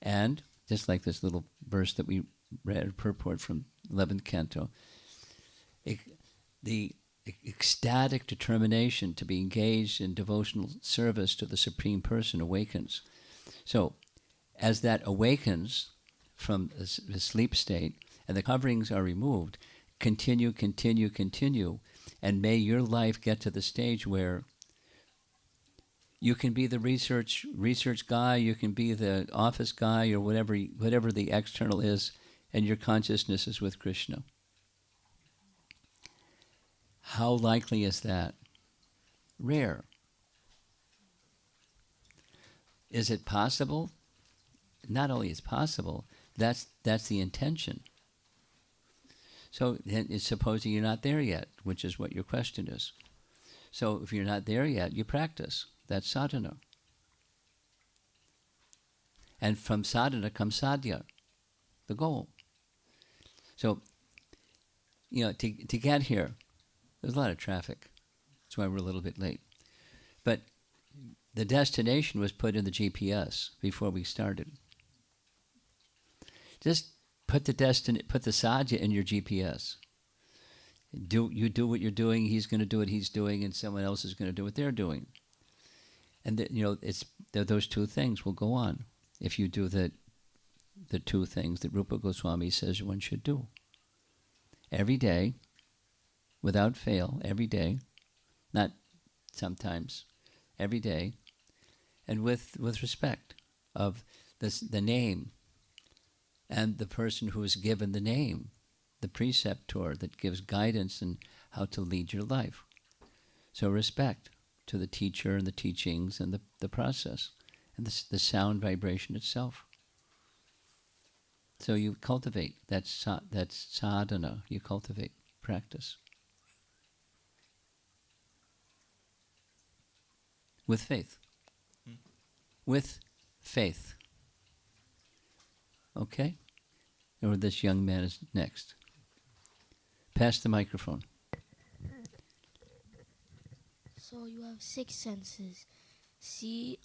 And just like this little verse that we read, purport from 11th canto, the ecstatic determination to be engaged in devotional service to the Supreme Person awakens. So, as that awakens from the sleep state and the coverings are removed, continue, and may your life get to the stage where you can be the research guy, you can be the office guy, or whatever the external is, and your consciousness is with Krishna. How likely is that? Rare. Is it possible? Not only is possible, that's the intention. So it's supposing you're not there yet, which is what your question is. So if you're not there yet, you practice. That's sadhana. And from sadhana comes sadhya, the goal. So, to get here, there's a lot of traffic. That's why we're a little bit late. But the destination was put in the GPS before we started. Just put the sadhya in your GPS. You do what you're doing, he's going to do what he's doing, and someone else is going to do what they're doing. And those two things will go on if you do the two things that Rupa Goswami says one should do. Every day, without fail, every day, not sometimes, every day, and with respect of the name and the person who is given the name, the preceptor that gives guidance in how to lead your life. So respect to the teacher and the teachings and the process and the sound vibration itself. So you cultivate, that's sadhana, you cultivate, practice. With faith. With faith. Okay? Or this young man is next. Pass the microphone. So you have 6 senses. See,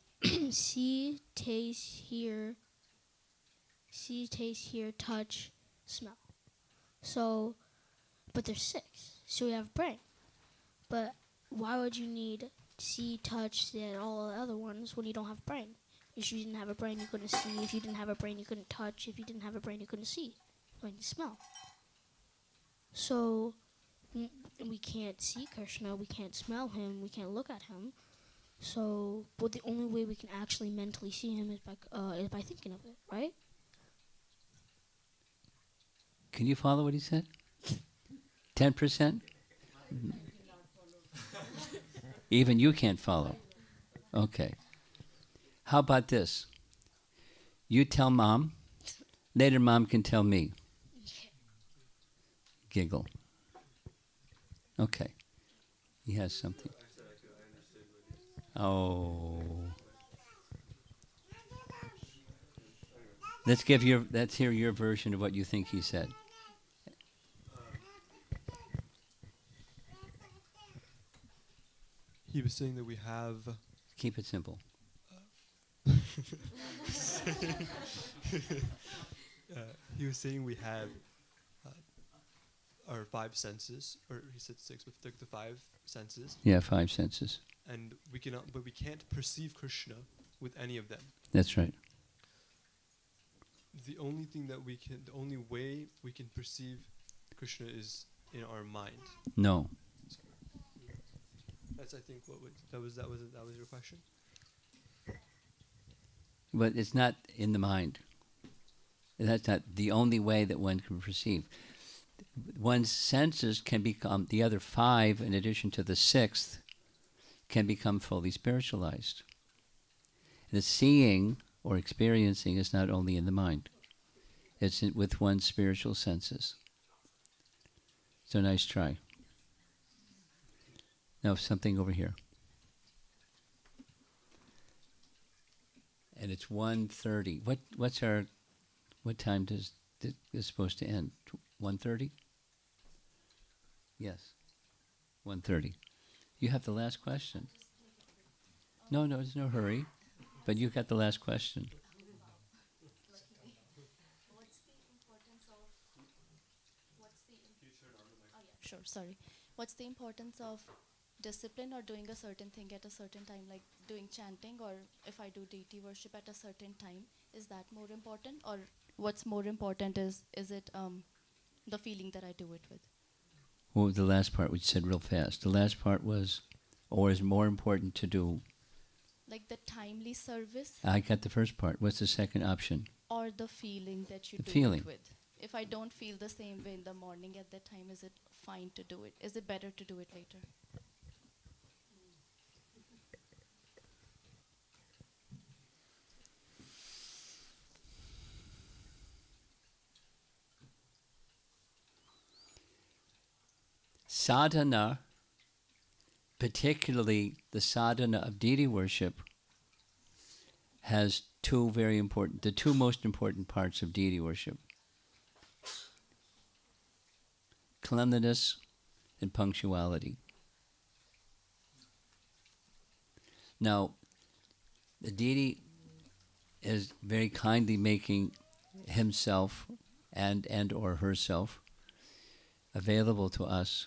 taste, hear, touch, smell. So, but there's 6. So you have brain. But why would you need see, touch, and all the other ones when you don't have brain? If you didn't have a brain, you couldn't see. If you didn't have a brain, you couldn't touch. If you didn't have a brain, you couldn't see. Smell. So we can't see Krishna. We can't smell him. We can't look at him. So, but the only way we can actually mentally see him is by thinking of it, right? Can you follow what he said? 10%? Even you can't follow. Okay. How about this? You tell mom, later mom can tell me. Giggle. Okay. He has something. Oh. Let's hear your version of what you think he said. he was saying that we have. Keep it simple. He was saying we have our five senses, or he said six, but the five senses, Yeah, five senses. and we cannot, but we can't perceive Krishna with any of them. That's right. The only thing that we can, the only way we can perceive Krishna is in our mind. No. That's, I think, what would, that was your question. But it's not in the mind. That's not the only way that one can perceive. One's senses can become, the other five, in addition to the sixth, can become fully spiritualized. The seeing or experiencing is not only in the mind. It's with one's spiritual senses. So nice try. Now something over here. And it's 1:30. What time does is supposed to end? 1:30? Yes. 1:30. You have the last question. No, there's no hurry. But you got the last question. Sure, sorry. What's the importance of discipline or doing a certain thing at a certain time, like doing chanting, or if I do deity worship at a certain time? Is that more important, or what's more important is it the feeling that I do it with? What was the last part which said real fast? The last part was, or is more important to do? Like the timely service I got the first part. What's the second option? or the feeling that you The do feeling. it with? If I don't feel the same way in the morning at that time, is it fine to do it? Is it better to do it later? Sadhana, particularly the sadhana of deity worship, has the two most important parts of deity worship: cleanliness and punctuality. Now, the deity is very kindly making himself and or herself available to us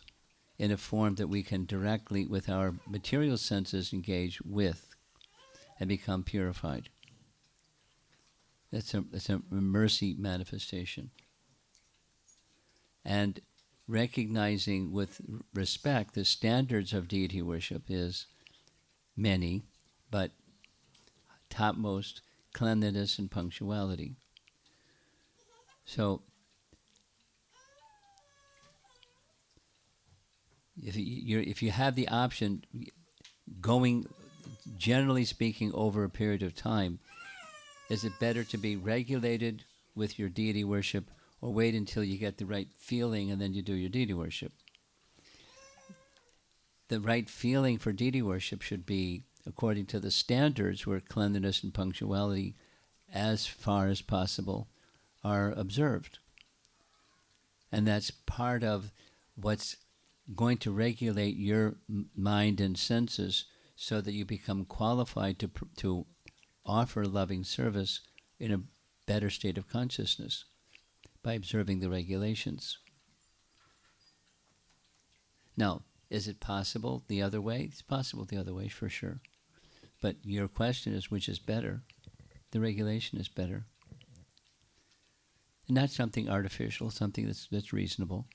in a form that we can directly, with our material senses, engage with and become purified. That's a mercy manifestation. And recognizing with respect the standards of deity worship is many, but topmost, cleanliness and punctuality. So if you have the option, going, generally speaking, over a period of time, is it better to be regulated with your deity worship, or wait until you get the right feeling and then you do your deity worship? The right feeling for deity worship should be according to the standards where cleanliness and punctuality, as far as possible, are observed. And that's part of what's going to regulate your mind and senses so that you become qualified to offer loving service in a better state of consciousness by observing the regulations. Now, is it possible the other way? It's possible the other way, for sure. But your question is, which is better? The regulation is better. And not something artificial, something that's reasonable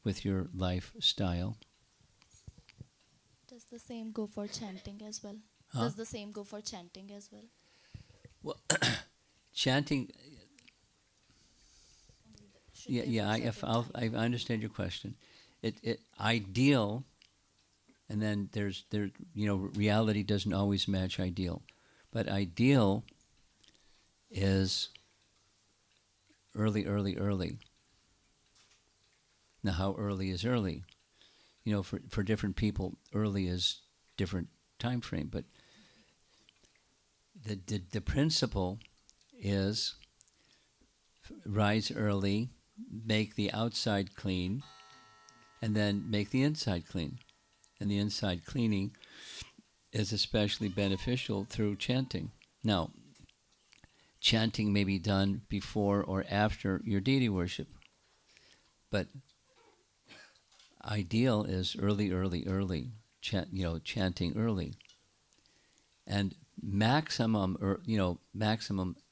with your lifestyle. Does the same go for chanting as well? Huh? Does the same go for chanting as well? Well, chanting. Should they Yeah. go certain I time? understand your question. It ideal, and then reality doesn't always match ideal, but ideal is early. Now, how early is early? For different people, early is different time frame, but the principle is rise early, make the outside clean, and then make the inside clean. and the inside cleaning is especially beneficial through chanting. Now, chanting may be done before or after your deity worship, but ideal is early, chanting early. And maximum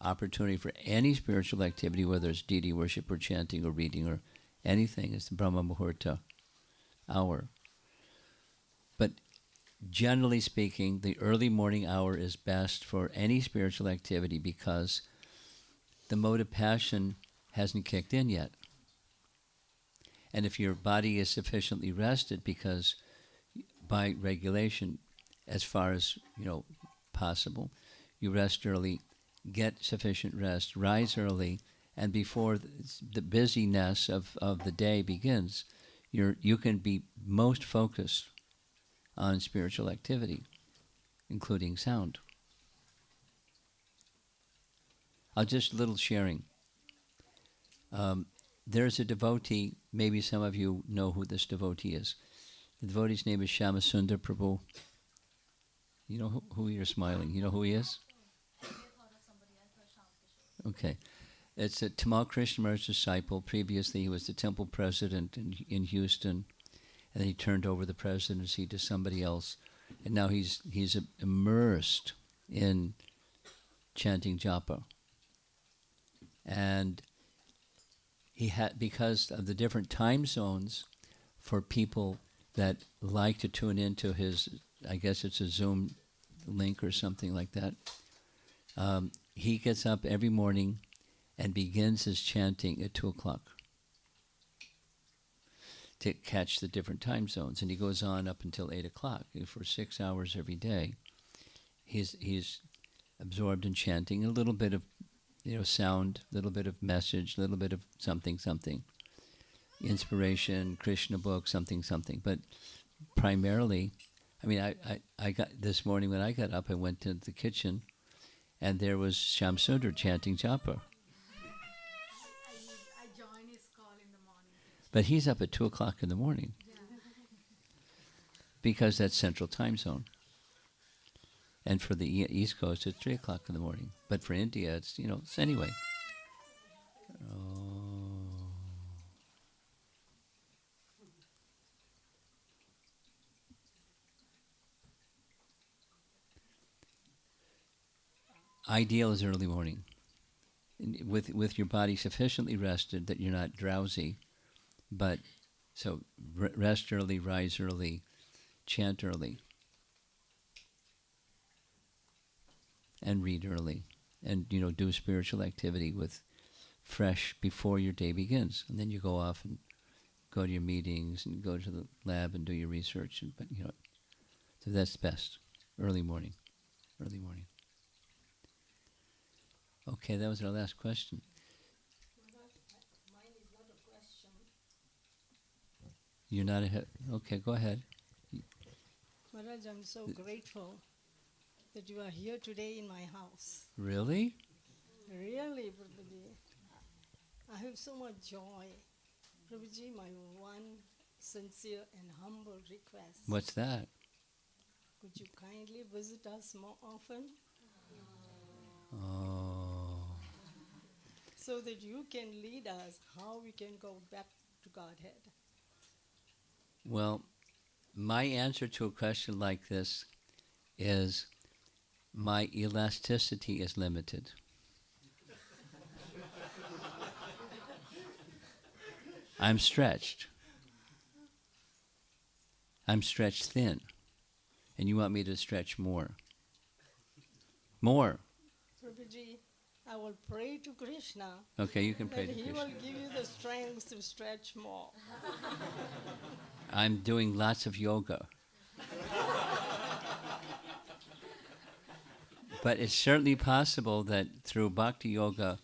opportunity for any spiritual activity, whether it's deity worship or chanting or reading or anything, is the Brahma Muhurta hour. But generally speaking, the early morning hour is best for any spiritual activity because the mode of passion hasn't kicked in yet. And if your body is sufficiently rested, because by regulation, as far as possible, you rest early, get sufficient rest, rise early, and before the busyness of the day begins, you can be most focused on spiritual activity, including sound. Just a little sharing. There's a devotee, maybe some of you know who this devotee is. The devotee's name is Shyamasundar Prabhu. You know who you're smiling? You know who he is? Okay. It's a Tamal Krishnamurti's disciple. Previously, he was the temple president in Houston, and then he turned over the presidency to somebody else. And now he's immersed in chanting japa. And he had, because of the different time zones for people that like to tune into his, I guess it's a Zoom link or something like that, he gets up every morning and begins his chanting at 2 o'clock to catch the different time zones. And he goes on up until 8 o'clock for 6 hours every day. He's absorbed in chanting, a little bit of sound, a little bit of message, a little bit of something, inspiration, Krishna book, something. But primarily, I got this morning when I got up, I went to the kitchen, and there was Shamsundar chanting japa. I join his call in the morning. But he's up at 2 o'clock in the morning because that's Central Time Zone. And for the East Coast, it's 3 o'clock in the morning. But for India, it's anyway. Ideal is early morning, with your body sufficiently rested that you're not drowsy. But so rest early, rise early, chant early, and read early, and do spiritual activity with fresh before your day begins, and then you go off and go to your meetings and go to the lab and do your research. But so that's best. Early morning. Okay, that was our last question. Mine is not a question. You're not ahead. Okay, go ahead. Maharaj, I'm so grateful that you are here today in my house. Really? Really, Prabhuji. I have so much joy. Prabhuji, my one sincere and humble request. What's that? Could you kindly visit us more often? Oh. So that you can lead us how we can go back to Godhead. Well, my answer to a question like this is my elasticity is limited. I'm stretched. I'm stretched thin. And you want me to stretch more. More. Prabhuji, I will pray to Krishna Okay, you can pray that to he Krishna. will give you the strength to stretch more. I'm doing lots of yoga. But it's certainly possible that through bhakti yoga,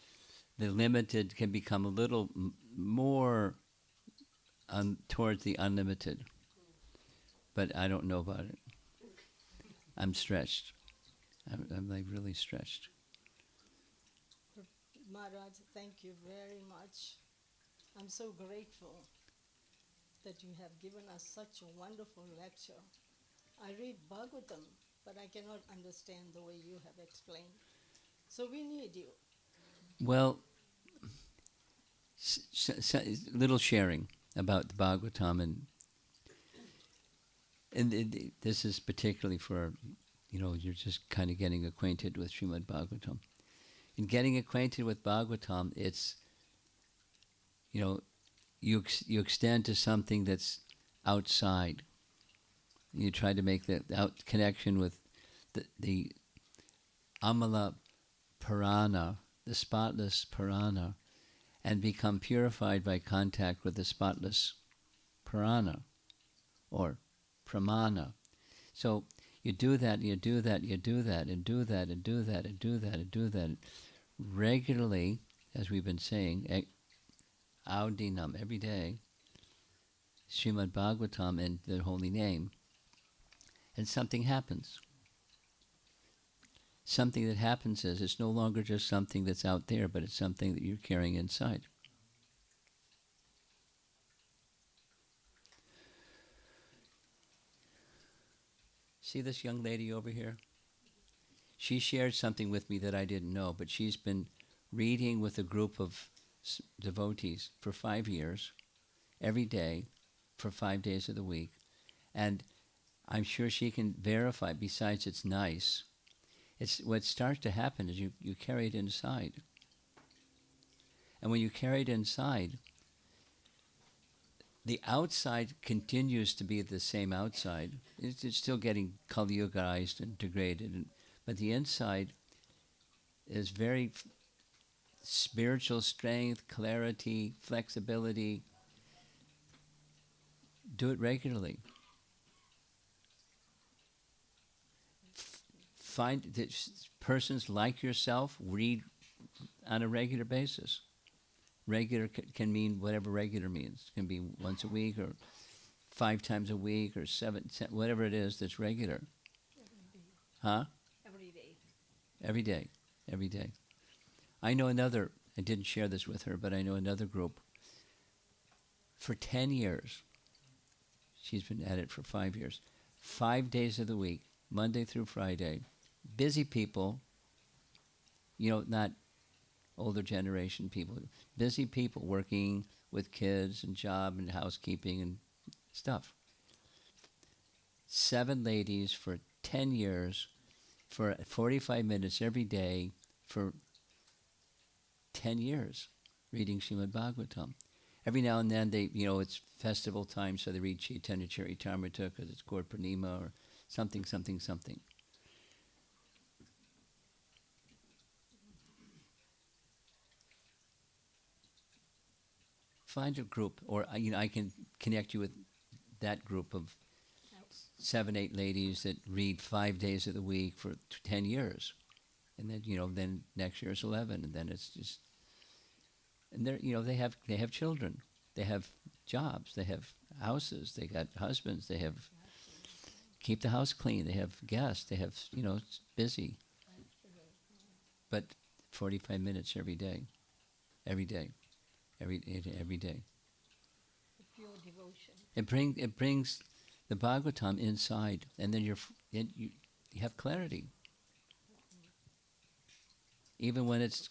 the limited can become a little more towards the unlimited. But I don't know about it. I'm stretched. I'm like really stretched. Maharaj, thank you very much. I'm so grateful that you have given us such a wonderful lecture. I read Bhagavatam, but I cannot understand the way you have explained. So we need you. Well, little sharing about the Bhagavatam, and this is particularly for, you're just kind of getting acquainted with Srimad Bhagavatam. In getting acquainted with Bhagavatam, it's, you extend to something that's outside. You try to make that connection with the Amala Purana, the spotless Purana, and become purified by contact with the spotless Purana, or Pramana. So you do that, you do that, you do that, and do that, and do that, and do that, and do that regularly, as we've been saying, Audinam, every day, Srimad Bhagavatam and the holy name, and something happens. Something that happens is it's no longer just something that's out there, but it's something that you're carrying inside. See this young lady over here? She shared something with me that I didn't know, but she's been reading with a group of devotees for 5 years, every day, for 5 days of the week. And I'm sure she can verify, besides it's nice, it's what starts to happen is you carry it inside. And when you carry it inside, the outside continues to be the same outside. It's still getting Kali-yugaized and degraded. But the inside is very spiritual strength, clarity, flexibility. Do it regularly. Find that persons like yourself read on a regular basis. Regular can mean whatever regular means. It can be once a week or 5 times a week or 7, whatever it is that's regular. Huh? Every day. Every day. Every day. I know another, I didn't share this with her, but I know another group. For 10 years, she's been at it for 5 years, 5 days of the week, Monday through Friday. Busy people, not older generation people, busy people working with kids and job and housekeeping and stuff. 7 ladies for 10 years, for 45 minutes every day, for 10 years, reading Srimad Bhagavatam. Every now and then they, it's festival time, so they read Chaitanya Charitamrita because it's Gaur Purnima or something, something, something. Find a group, or I can connect you with that group of 7, 8 ladies that read 5 days of the week for 10 years, and then then next year is 11, and then it's just, and they have children, they have jobs, they have houses, they got husbands, they have keep the house clean, they have guests, they have it's busy, but 45 minutes every day, every day. Every day. Pure devotion. It brings the Bhagavatam inside, and then you have clarity. Even when it's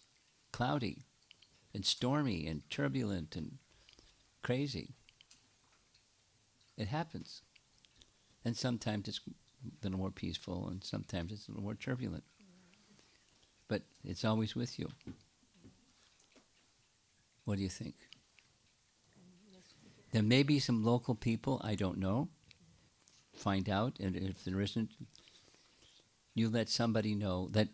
cloudy and stormy and turbulent and crazy, it happens. And sometimes it's a little more peaceful, and sometimes it's a little more turbulent. But it's always with you. What do you think? There may be some local people, I don't know. Find out, and if there isn't, you let somebody know, that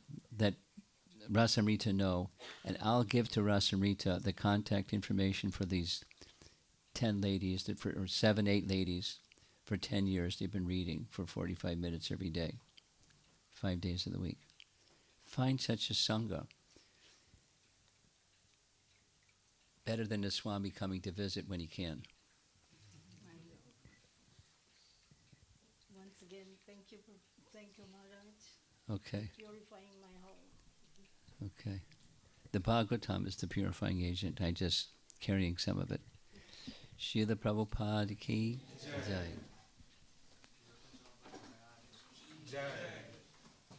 Rasamrita know, and I'll give to Rasamrita the contact information for these 10 ladies, or 7, 8 ladies, for 10 years they've been reading for 45 minutes every day, 5 days of the week. Find such a Sangha. Better than the Swami coming to visit when he can. Once again, thank you, Maharaj. Okay. Purifying my home. Okay. The Bhagavatam is the purifying agent. I just carrying some of it. Srila Prabhupada ki jai. Jai.